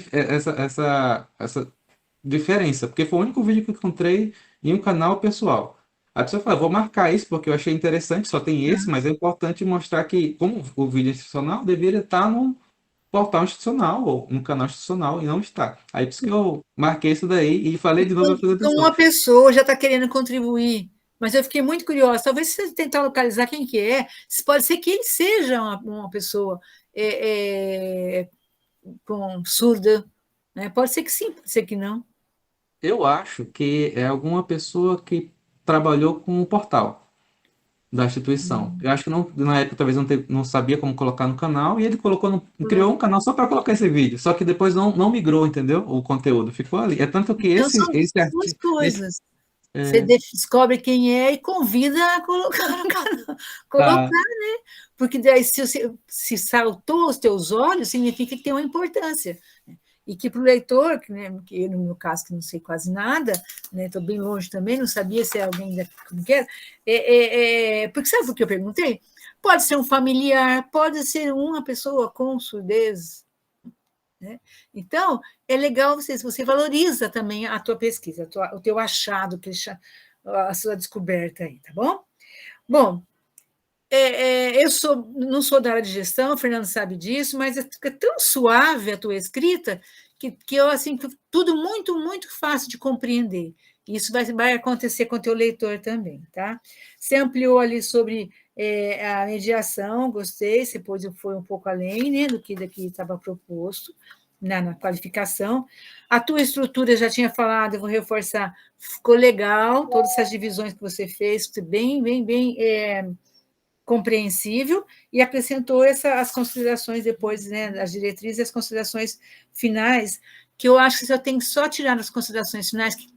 diferença, porque foi o único vídeo que eu encontrei em um canal pessoal. A pessoa fala, vou marcar isso porque eu achei interessante, só tem esse, mas é importante mostrar que, como o vídeo é institucional, deveria estar num portal institucional ou no canal institucional e não está. Aí por isso que eu marquei isso daí e falei de novo para a Então, pessoa. uma pessoa já está querendo contribuir, mas eu fiquei muito curiosa. Talvez se você tentar localizar quem que é, pode ser que ele seja uma pessoa com surda, né? Pode ser que sim, pode ser que não. Eu acho que é alguma pessoa que trabalhou com o portal da instituição. Eu acho que não, na época talvez não sabia como colocar no canal e ele criou um canal só para colocar esse vídeo. Só que depois não migrou, entendeu? O conteúdo ficou ali. É tanto que Então, são esse duas artigo, coisas. Você descobre quem é e convida a colocar no canal. Colocar, tá, né? Porque daí, se saltou os teus olhos, significa que tem uma importância. E que para o leitor, que no meu caso, que não sei quase nada, estou bem longe também, não sabia se é alguém como que era, porque sabe por que eu perguntei? Pode ser um familiar, pode ser uma pessoa com surdez, né? Então, é legal você valoriza também a tua pesquisa, o teu achado, a sua descoberta aí, tá bom? Bom, eu não sou da área de gestão, o Fernando sabe disso, mas é tão suave a tua escrita que eu, assim, tudo muito, muito fácil de compreender. Isso vai acontecer com o teu leitor também, tá? Você ampliou ali sobre a mediação, gostei, você foi um pouco além, né, do que estava proposto. na qualificação. A tua estrutura, eu já tinha falado, eu vou reforçar, ficou legal, todas essas divisões que você fez, bem compreensível, e acrescentou as considerações depois, né, as diretrizes e as considerações finais, que eu acho que se eu tenho que só tirar as considerações finais, que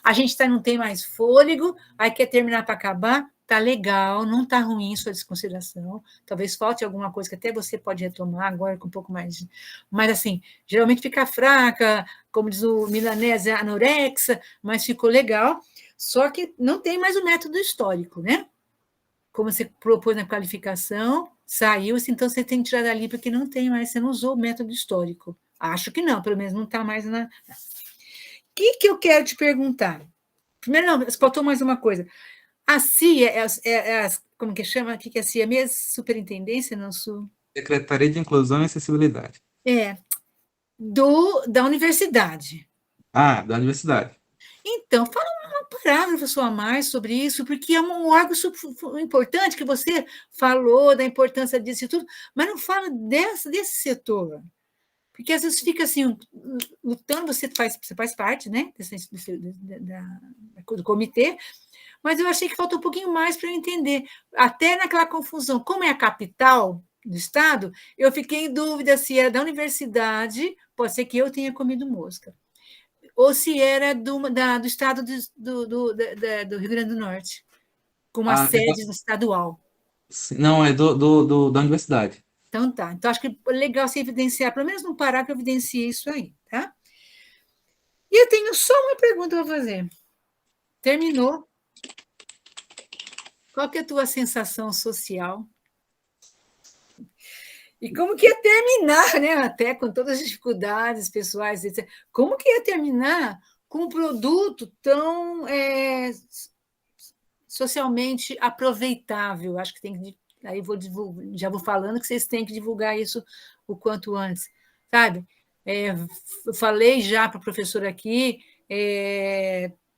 a gente não tem mais fôlego, aí quer terminar para acabar, tá legal, não tá ruim sua desconsideração, talvez falte alguma coisa que até você pode retomar agora com um pouco mais, mas assim, geralmente fica fraca, como diz o milanese, anorexa, mas ficou legal, só que não tem mais o método histórico, né? Como você propôs na qualificação, saiu, então você tem que tirar dali, porque não tem mais, você não usou o método histórico. Acho que não, pelo menos não está mais na... O que eu quero te perguntar? Primeiro, não, faltou mais uma coisa. A CIA, como que chama? O que é a CIA mesmo? Superintendência, não sou... Secretaria de Inclusão e Acessibilidade. Da universidade. Da universidade. Então, fala um parágrafo só a mais sobre isso, porque é um órgão importante que você falou da importância disso e tudo, mas não fala desse setor. Porque às vezes fica assim, lutando, você faz parte, né, do comitê, mas eu achei que faltou um pouquinho mais para eu entender. Até naquela confusão, como é a capital do estado, eu fiquei em dúvida se era da universidade, pode ser que eu tenha comido mosca, ou se era do estado do Rio Grande do Norte, com uma sede estadual. Não, é da universidade. Então tá. Então acho que é legal se evidenciar, pelo menos no parágrafo, eu evidencie isso aí, tá? E eu tenho só uma pergunta para fazer. Terminou. Qual que é a tua sensação social? E como que ia terminar, né? Até com todas as dificuldades pessoais, etc. Como que ia terminar com um produto tão socialmente aproveitável? Acho que tem que... Aí já vou falando que vocês têm que divulgar isso o quanto antes, sabe? Eu falei já para a professora aqui,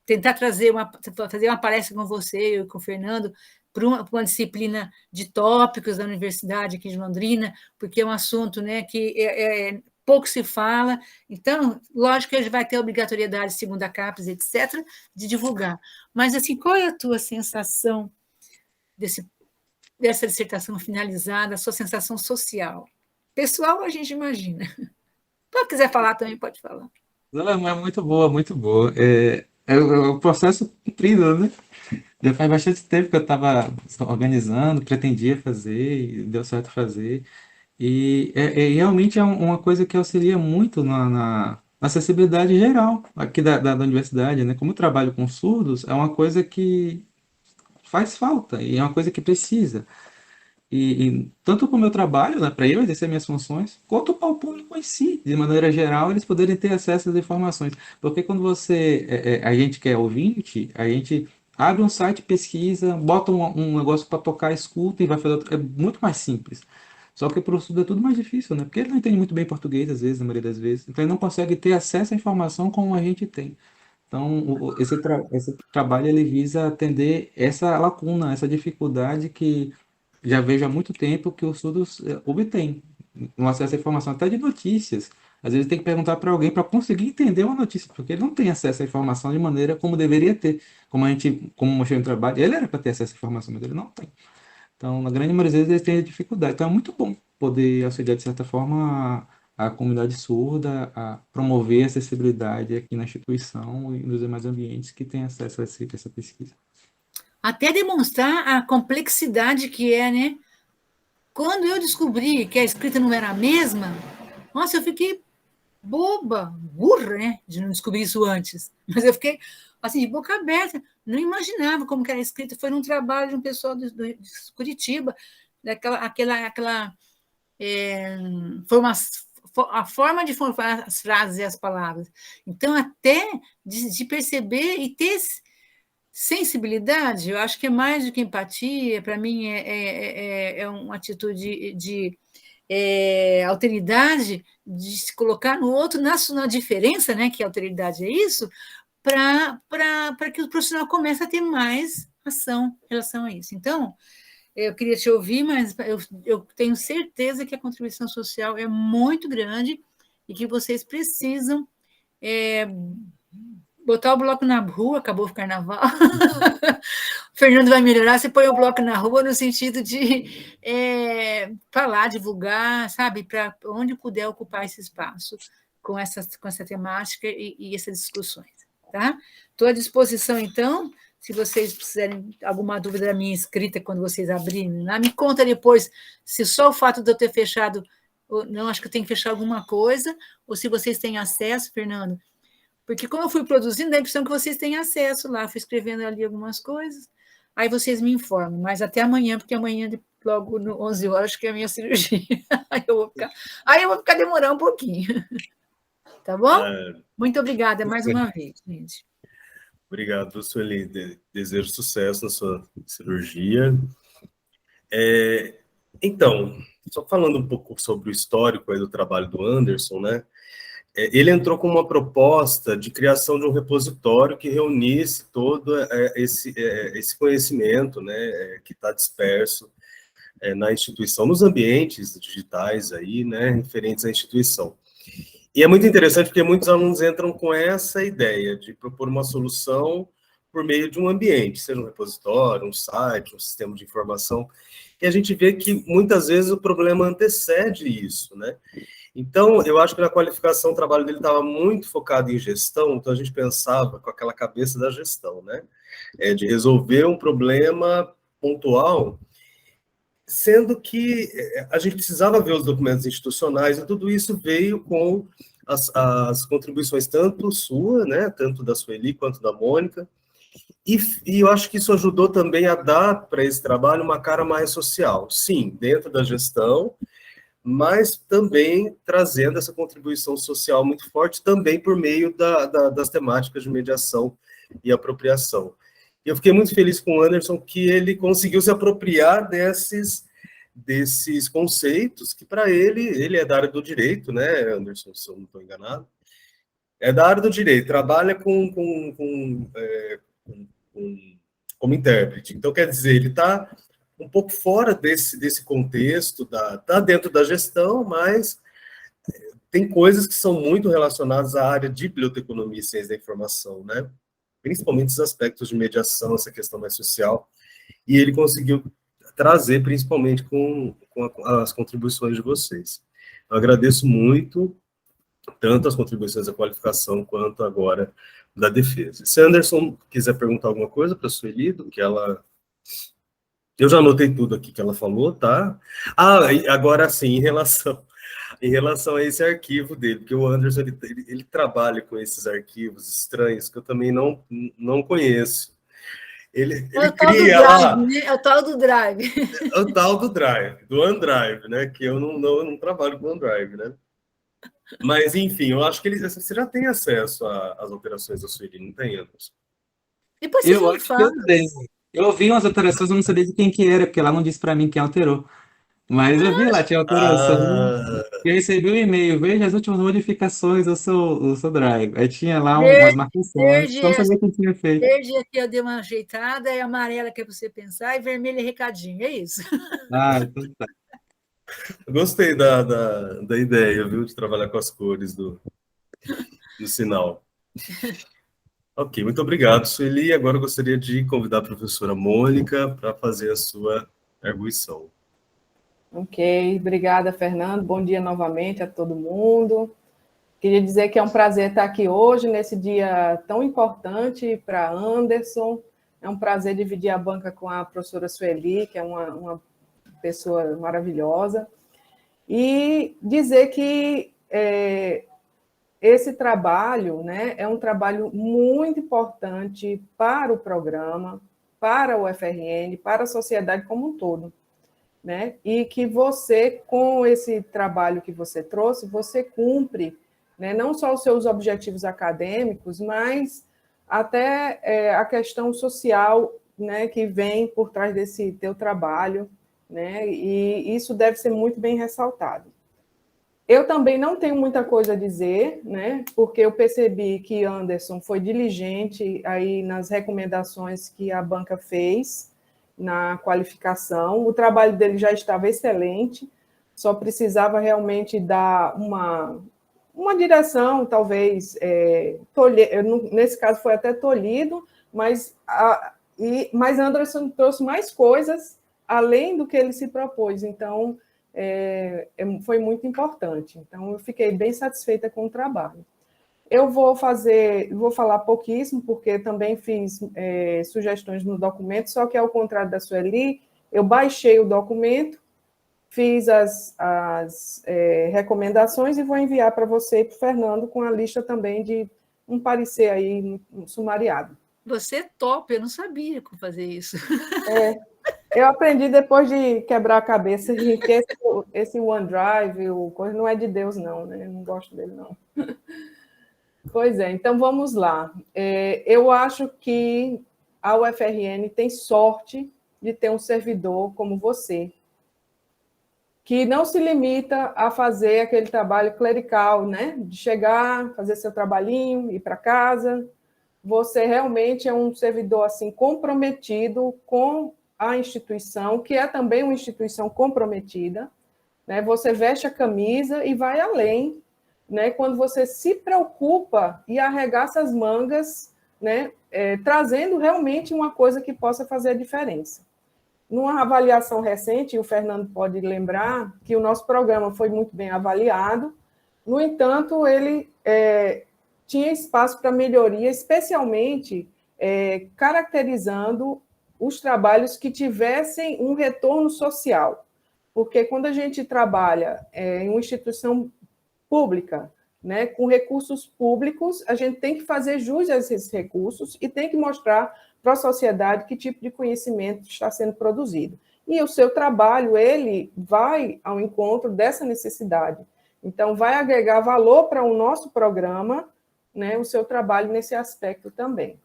tentar fazer uma palestra com você e com o Fernando, para uma disciplina de tópicos da universidade aqui de Londrina, porque é um assunto, né, que pouco se fala, então, lógico que a gente vai ter a obrigatoriedade, segundo a CAPES, etc., de divulgar. Mas, assim, qual é a tua sensação dessa dissertação finalizada, a sua sensação social? Pessoal, a gente imagina. Se quiser falar também, pode falar. Não, é muito boa, muito boa. É o processo cumprido, né? Já faz bastante tempo que eu estava organizando, pretendia fazer, e deu certo fazer. E realmente é uma coisa que auxilia muito na acessibilidade geral aqui da universidade, né? Como eu trabalho com surdos, é uma coisa que faz falta e é uma coisa que precisa. E tanto para o meu trabalho, né, para eu exercer minhas funções, quanto para o público em si, de maneira geral, eles poderem ter acesso às informações. Porque quando a gente que é ouvinte, a gente abre um site, pesquisa, bota um negócio para tocar, escuta e vai fazer outro. É muito mais simples. Só que para o surdo é tudo mais difícil, né? Porque ele não entende muito bem português, às vezes, na maioria das vezes. Então ele não consegue ter acesso à informação como a gente tem. Então, esse trabalho ele visa atender essa lacuna, essa dificuldade que já vejo há muito tempo que os surdos obtêm no acesso à informação, até de notícias. Às vezes tem que perguntar para alguém para conseguir entender uma notícia, porque ele não tem acesso à informação de maneira como deveria ter. Como mostrei no trabalho, ele era para ter acesso à informação, mas ele não tem. Então, na grande maioria das vezes, eles têm dificuldade. Então, é muito bom poder auxiliar, de certa forma, a comunidade surda a promover a acessibilidade aqui na instituição e nos demais ambientes que têm acesso a essa pesquisa. Até demonstrar a complexidade que é, né? Quando eu descobri que a escrita não era a mesma, nossa, eu fiquei boba, burra, né? De não descobrir isso antes. Mas eu fiquei, assim, de boca aberta. Não imaginava como que era escrita. Foi num trabalho de um pessoal de Curitiba, a forma de formar as frases e as palavras. Então, até de perceber e ter sensibilidade, eu acho que é mais do que empatia, para mim é uma atitude de alteridade, de se colocar no outro, na diferença, né, que a alteridade é isso, para que o profissional comece a ter mais ação em relação a isso. Então, eu queria te ouvir, mas eu tenho certeza que a contribuição social é muito grande e que vocês precisam botar o bloco na rua, acabou o carnaval. O Fernando vai melhorar, você põe o bloco na rua no sentido de falar, divulgar, sabe, para onde puder ocupar esse espaço com essa temática e essas discussões, tá? Estou à disposição, então, se vocês precisarem alguma dúvida da minha escrita quando vocês abrirem lá, me conta depois se só o fato de eu ter fechado, não, acho que eu tenho que fechar alguma coisa, ou se vocês têm acesso, Fernando, porque como eu fui produzindo, dá a impressão que vocês têm acesso lá, fui escrevendo ali algumas coisas, aí vocês me informam, mas até amanhã, porque amanhã, logo no 11 horas, acho que é a minha cirurgia, aí eu vou ficar demorando um pouquinho, tá bom? Muito obrigada mais uma vez, gente. Obrigado, Sueli, desejo sucesso na sua cirurgia. Então, só falando um pouco sobre o histórico aí do trabalho do Anderson, né? Ele entrou com uma proposta de criação de um repositório que reunisse todo esse conhecimento, né, que está disperso na instituição, nos ambientes digitais aí, né, referentes à instituição. E é muito interessante porque muitos alunos entram com essa ideia de propor uma solução por meio de um ambiente, seja um repositório, um site, um sistema de informação, e a gente vê que muitas vezes o problema antecede isso, né? Então, eu acho que na qualificação o trabalho dele estava muito focado em gestão, então a gente pensava com aquela cabeça da gestão, né? De resolver um problema pontual, sendo que a gente precisava ver os documentos institucionais, e tudo isso veio com as contribuições tanto sua, né, tanto da Sueli quanto da Mônica, e eu acho que isso ajudou também a dar para esse trabalho uma cara mais social, sim, dentro da gestão, mas também trazendo essa contribuição social muito forte, também por meio das temáticas de mediação e apropriação. Eu fiquei muito feliz com o Anderson, que ele conseguiu se apropriar desses conceitos, que para ele é da área do direito, né, Anderson, se eu não estou enganado, é da área do direito, trabalha como intérprete. Então, quer dizer, ele está um pouco fora desse contexto, está dentro da gestão, mas tem coisas que são muito relacionadas à área de biblioteconomia e ciência da informação, né? Principalmente os aspectos de mediação, essa questão mais social, e ele conseguiu trazer, principalmente com as contribuições de vocês. Eu agradeço muito, tanto as contribuições da qualificação, quanto agora da defesa. Se Anderson quiser perguntar alguma coisa para a Sueli, do que ela... Eu já anotei tudo aqui que ela falou, tá? Agora sim, em relação a esse arquivo dele, porque o Anderson, ele trabalha com esses arquivos estranhos que eu também não conheço. Ele cria lá... Né? É o tal do Drive. É o tal do Drive, do OneDrive, né? Que eu não trabalho com OneDrive, né? Mas, enfim, eu acho que você já tem acesso às alterações da Sueli, não tem, Anderson? Depois vocês Eu me acho que eu falam. tenho. Eu ouvi umas alterações, eu não sabia de quem que era, porque lá não disse para mim quem alterou. Mas eu vi lá, tinha alteração. Eu recebi um e-mail, veja as últimas modificações do seu Drive. Aí tinha lá umas marcações, só não sabia quem tinha feito. Verde aqui eu dei uma ajeitada, e amarela que é para você pensar, e vermelho é recadinho, é isso. Então tá. Eu gostei da ideia, viu, de trabalhar com as cores do sinal. Ok, muito obrigado, Sueli. Agora eu gostaria de convidar a professora Mônica para fazer a sua arguição. Ok, obrigada, Fernando. Bom dia novamente a todo mundo. Queria dizer que é um prazer estar aqui hoje, nesse dia tão importante para Anderson. É um prazer dividir a banca com a professora Sueli, que é uma pessoa maravilhosa. E dizer que esse trabalho, né, é um trabalho muito importante para o programa, para o UFRN, para a sociedade como um todo, né? E que você, com esse trabalho que você trouxe, você cumpre, né, não só os seus objetivos acadêmicos, mas até a questão social, né, que vem por trás desse teu trabalho, né? E isso deve ser muito bem ressaltado. Eu também não tenho muita coisa a dizer, né? Porque eu percebi que Anderson foi diligente aí nas recomendações que a banca fez na qualificação. O trabalho dele já estava excelente, só precisava realmente dar uma direção, talvez, nesse caso foi até tolhido, mas Anderson trouxe mais coisas além do que ele se propôs, então foi muito importante. Então, eu fiquei bem satisfeita com o trabalho. Eu vou falar pouquíssimo, porque também fiz sugestões no documento, só que, ao contrário da Sueli, eu baixei o documento, fiz as recomendações e vou enviar para você e para o Fernando com a lista também de um parecer aí sumariado. Você é top, eu não sabia como fazer isso. Eu aprendi depois de quebrar a cabeça, que esse OneDrive, coisa não é de Deus, não, né? Eu não gosto dele, não. Pois é, então vamos lá. Eu acho que a UFRN tem sorte de ter um servidor como você, que não se limita a fazer aquele trabalho clerical, né? De chegar, fazer seu trabalhinho, ir para casa. Você realmente é um servidor assim comprometido com a instituição, que é também uma instituição comprometida, né? Você veste a camisa e vai além, né? Quando você se preocupa e arregaça as mangas, né? Trazendo realmente uma coisa que possa fazer a diferença. Numa avaliação recente, o Fernando pode lembrar que o nosso programa foi muito bem avaliado, no entanto, ele tinha espaço para melhoria, especialmente caracterizando os trabalhos que tivessem um retorno social. Porque quando a gente trabalha em uma instituição pública, né, com recursos públicos, a gente tem que fazer jus a esses recursos e tem que mostrar para a sociedade que tipo de conhecimento está sendo produzido. E o seu trabalho, ele vai ao encontro dessa necessidade. Então, vai agregar valor para o nosso programa, né, o seu trabalho nesse aspecto também.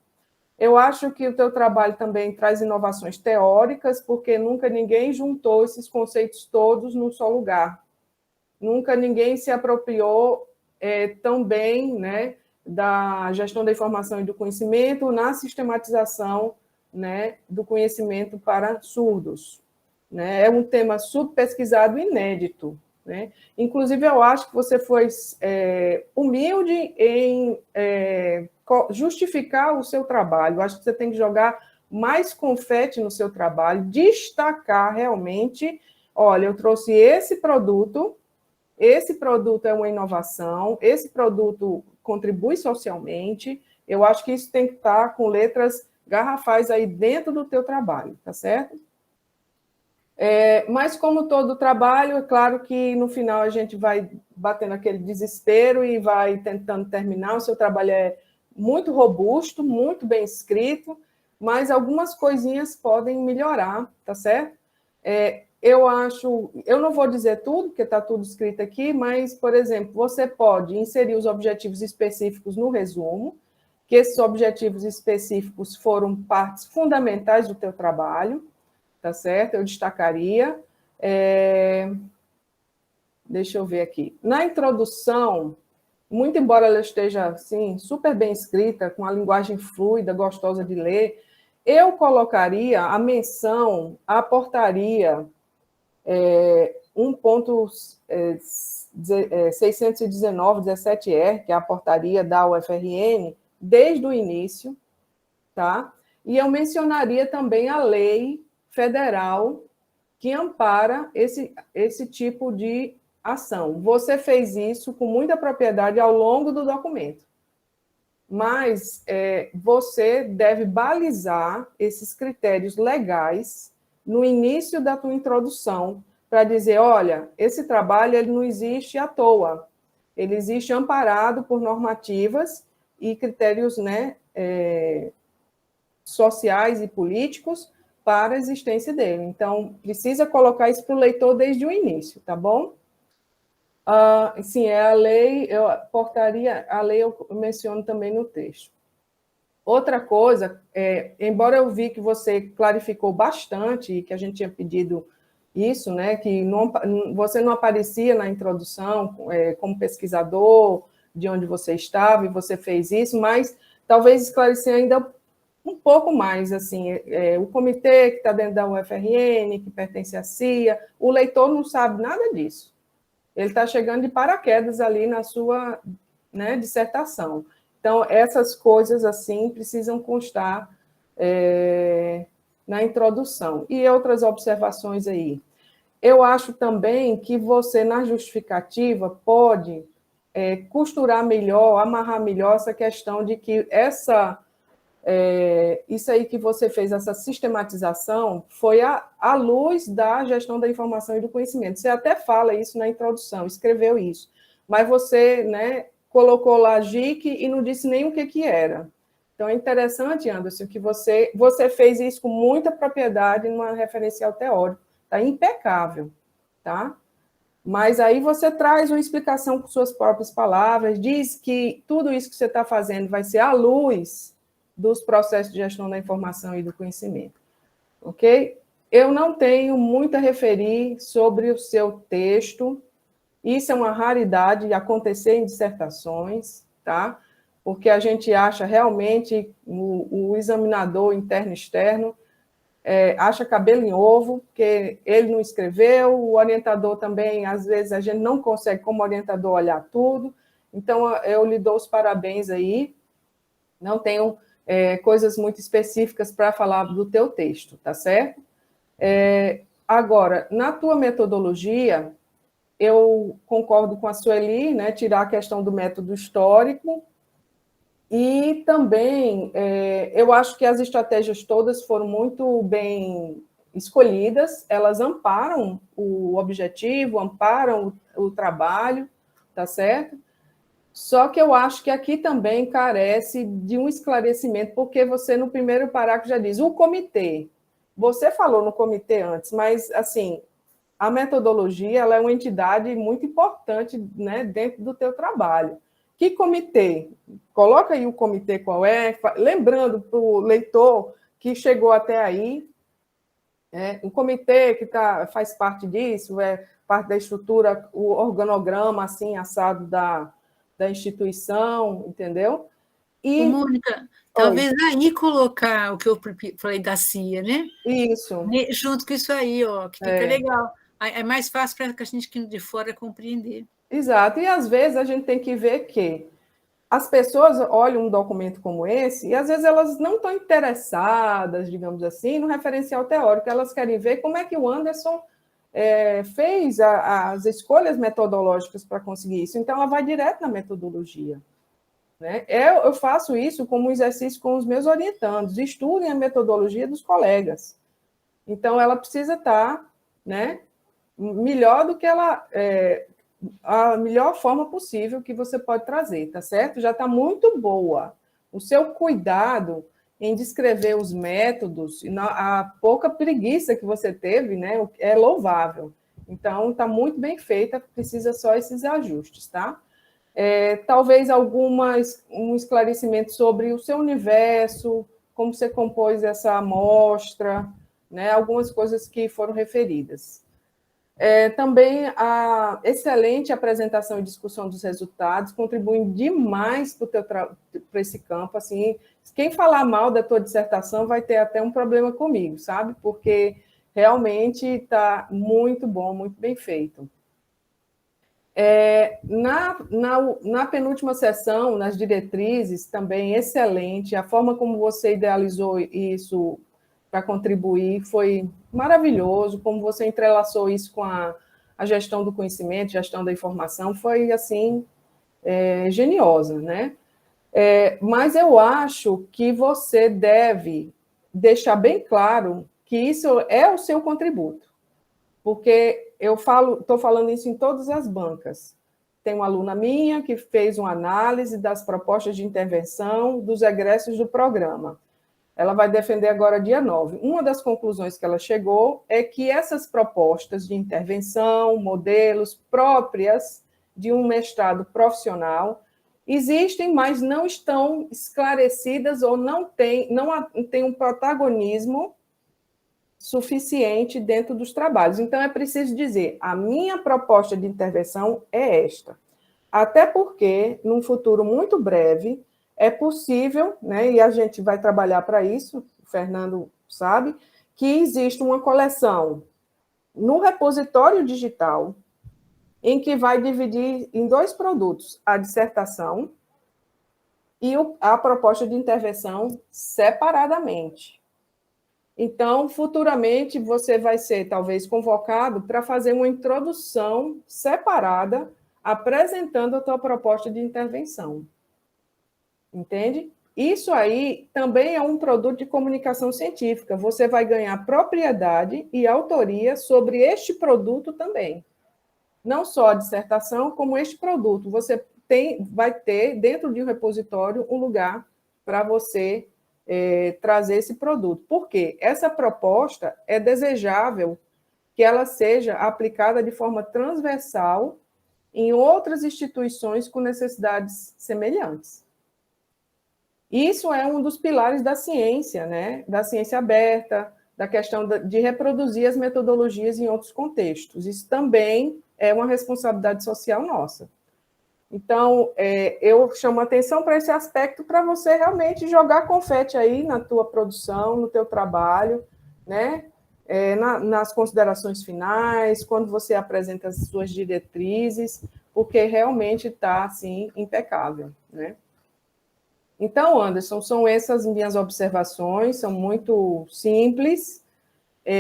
Eu acho que o teu trabalho também traz inovações teóricas, porque nunca ninguém juntou esses conceitos todos num só lugar. Nunca ninguém se apropriou tão bem, né, da gestão da informação e do conhecimento na sistematização, né, do conhecimento para surdos. Né? É um tema subpesquisado e inédito. Né? Inclusive, eu acho que você foi humilde em justificar o seu trabalho. Eu acho que você tem que jogar mais confete no seu trabalho, destacar realmente, olha, eu trouxe esse produto é uma inovação, esse produto contribui socialmente, eu acho que isso tem que estar com letras garrafais aí dentro do teu trabalho, tá certo? Mas, como todo trabalho, é claro que no final a gente vai batendo aquele desespero e vai tentando terminar. O seu trabalho é muito robusto, muito bem escrito, mas algumas coisinhas podem melhorar, tá certo? Eu não vou dizer tudo, porque está tudo escrito aqui, mas, por exemplo, você pode inserir os objetivos específicos no resumo, que esses objetivos específicos foram partes fundamentais do teu trabalho, tá certo? Eu destacaria. Deixa eu ver aqui. Na introdução, muito embora ela esteja assim, super bem escrita, com a linguagem fluida, gostosa de ler, eu colocaria a menção à portaria 1.619/17R, que é a portaria da UFRN, desde o início, tá? E eu mencionaria também a lei federal que ampara esse tipo de ação. Você fez isso com muita propriedade ao longo do documento, mas você deve balizar esses critérios legais no início da tua introdução, para dizer, olha, esse trabalho ele não existe à toa, ele existe amparado por normativas e critérios, né, sociais e políticos para a existência dele. Então, precisa colocar isso para o leitor desde o início, tá bom? Sim, é a lei, a lei eu menciono também no texto. Outra coisa, embora eu vi que você clarificou bastante, que a gente tinha pedido isso, né, que você não aparecia na introdução como pesquisador, de onde você estava, e você fez isso, mas talvez esclarecer ainda um pouco mais, assim, o comitê que está dentro da UFRN, que pertence à CIA, o leitor não sabe nada disso. ele está chegando de paraquedas ali na sua, né, dissertação. Então, essas coisas, assim, precisam constar na introdução. E outras observações aí. Eu acho também que você, na justificativa, pode costurar melhor, amarrar melhor essa questão de que isso aí que você fez, essa sistematização, foi à luz da gestão da informação e do conhecimento. Você até fala isso na introdução, escreveu isso, mas você, né, colocou lá GIC e não disse nem o que era. Então, é interessante, Anderson, que você fez isso com muita propriedade numa referencial teórica. Está impecável, tá? Mas aí você traz uma explicação com suas próprias palavras, diz que tudo isso que você está fazendo vai ser à luz dos processos de gestão da informação e do conhecimento, ok? Eu não tenho muito a referir sobre o seu texto, isso é uma raridade de acontecer em dissertações, tá? Porque a gente acha realmente, o examinador interno e externo, acha cabelo em ovo, porque ele não escreveu, o orientador também, às vezes, a gente não consegue, como orientador, olhar tudo, então eu lhe dou os parabéns aí, não tenho coisas muito específicas para falar do teu texto, tá certo? Agora, na tua metodologia, eu concordo com a Sueli, né, tirar a questão do método histórico, e também eu acho que as estratégias todas foram muito bem escolhidas, elas amparam o objetivo, amparam o trabalho, tá certo? Só que eu acho que aqui também carece de um esclarecimento, porque você, no primeiro parágrafo, já diz, o comitê. Você falou no comitê antes, mas, assim, a metodologia ela é uma entidade muito importante, né, dentro do teu trabalho. Que comitê? Coloca aí o comitê qual é, lembrando para o leitor que chegou até aí, um comitê que faz parte disso, parte da estrutura, o organograma, assim, assado da instituição, entendeu? Ô, Mônica, talvez aí colocar o que eu falei da CIA, né? Isso. Junto com isso aí, ó, que fica legal. É mais fácil para a gente que de fora compreender. Exato. E às vezes a gente tem que ver que as pessoas olham um documento como esse e às vezes elas não estão interessadas, digamos assim, no referencial teórico. Elas querem ver como é que o Anderson fez as escolhas metodológicas para conseguir isso. Então, ela vai direto na metodologia. Né? Eu faço isso como um exercício com os meus orientandos. Estudem a metodologia dos colegas. Então, ela precisa estar, né, melhor do que a melhor forma possível que você pode trazer, tá certo? Já está muito boa. O seu cuidado em descrever os métodos, a pouca preguiça que você teve, né, é louvável. Então, está muito bem feita, precisa só esses ajustes, tá? Talvez um esclarecimento sobre o seu universo, como você compôs essa amostra, né, algumas coisas que foram referidas. Também a excelente apresentação e discussão dos resultados contribuem demais para esse campo. Assim, quem falar mal da tua dissertação vai ter até um problema comigo, sabe? Porque realmente está muito bom, muito bem feito. Na penúltima sessão, nas diretrizes, também excelente. A forma como você idealizou isso para contribuir foi maravilhoso, como você entrelaçou isso com a gestão do conhecimento, gestão da informação, foi, assim, geniosa, né? Mas eu acho que você deve deixar bem claro que isso é o seu contributo, porque eu estou falando isso em todas as bancas. Tem uma aluna minha que fez uma análise das propostas de intervenção dos egressos do programa. Ela vai defender agora dia 9. Uma das conclusões que ela chegou é que essas propostas de intervenção, modelos próprias de um mestrado profissional, existem, mas não estão esclarecidas ou não tem um protagonismo suficiente dentro dos trabalhos. Então, é preciso dizer, a minha proposta de intervenção é esta. Até porque, num futuro muito breve, é possível, né, e a gente vai trabalhar para isso, o Fernando sabe, que existe uma coleção no repositório digital, em que vai dividir em 2 produtos, a dissertação e a proposta de intervenção separadamente. Então, futuramente, você vai ser, talvez, convocado para fazer uma introdução separada, apresentando a tua proposta de intervenção. Entende? Isso aí também é um produto de comunicação científica. Você vai ganhar propriedade e autoria sobre este produto também. Não só a dissertação, como este produto. Você vai ter, dentro de um repositório, um lugar para você trazer esse produto. Por quê? Essa proposta é desejável que ela seja aplicada de forma transversal em outras instituições com necessidades semelhantes. Isso é um dos pilares da ciência, né? Da ciência aberta, da questão de reproduzir as metodologias em outros contextos. Isso também é uma responsabilidade social nossa. Então, eu chamo a atenção para esse aspecto para você realmente jogar confete aí na tua produção, no teu trabalho, né? Nas considerações finais, quando você apresenta as suas diretrizes, porque realmente está, assim, impecável, né? Então, Anderson, são essas minhas observações, são muito simples.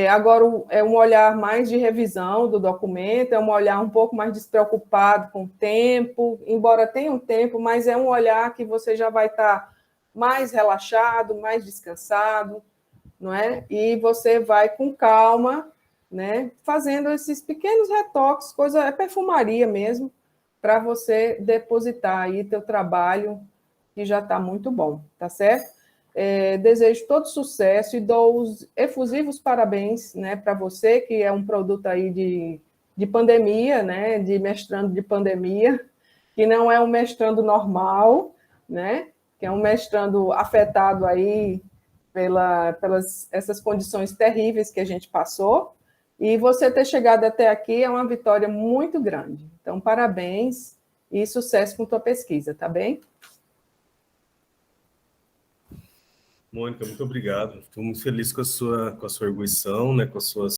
Agora, é um olhar mais de revisão do documento, é um olhar um pouco mais despreocupado com o tempo, embora tenha um tempo, mas é um olhar que você já vai estar mais relaxado, mais descansado, não é? E você vai com calma, né, fazendo esses pequenos retoques, é perfumaria mesmo, para você depositar aí teu trabalho, que já está muito bom, tá certo? Desejo todo sucesso e dou os efusivos parabéns, né, para você, que é um produto aí de pandemia, né, de mestrando de pandemia, que não é um mestrando normal, né, que é um mestrando afetado aí pelas essas condições terríveis que a gente passou, e você ter chegado até aqui é uma vitória muito grande. Então, parabéns e sucesso com tua pesquisa, tá bem? Mônica, muito obrigado. Estou muito feliz com a sua arguição, né, com as suas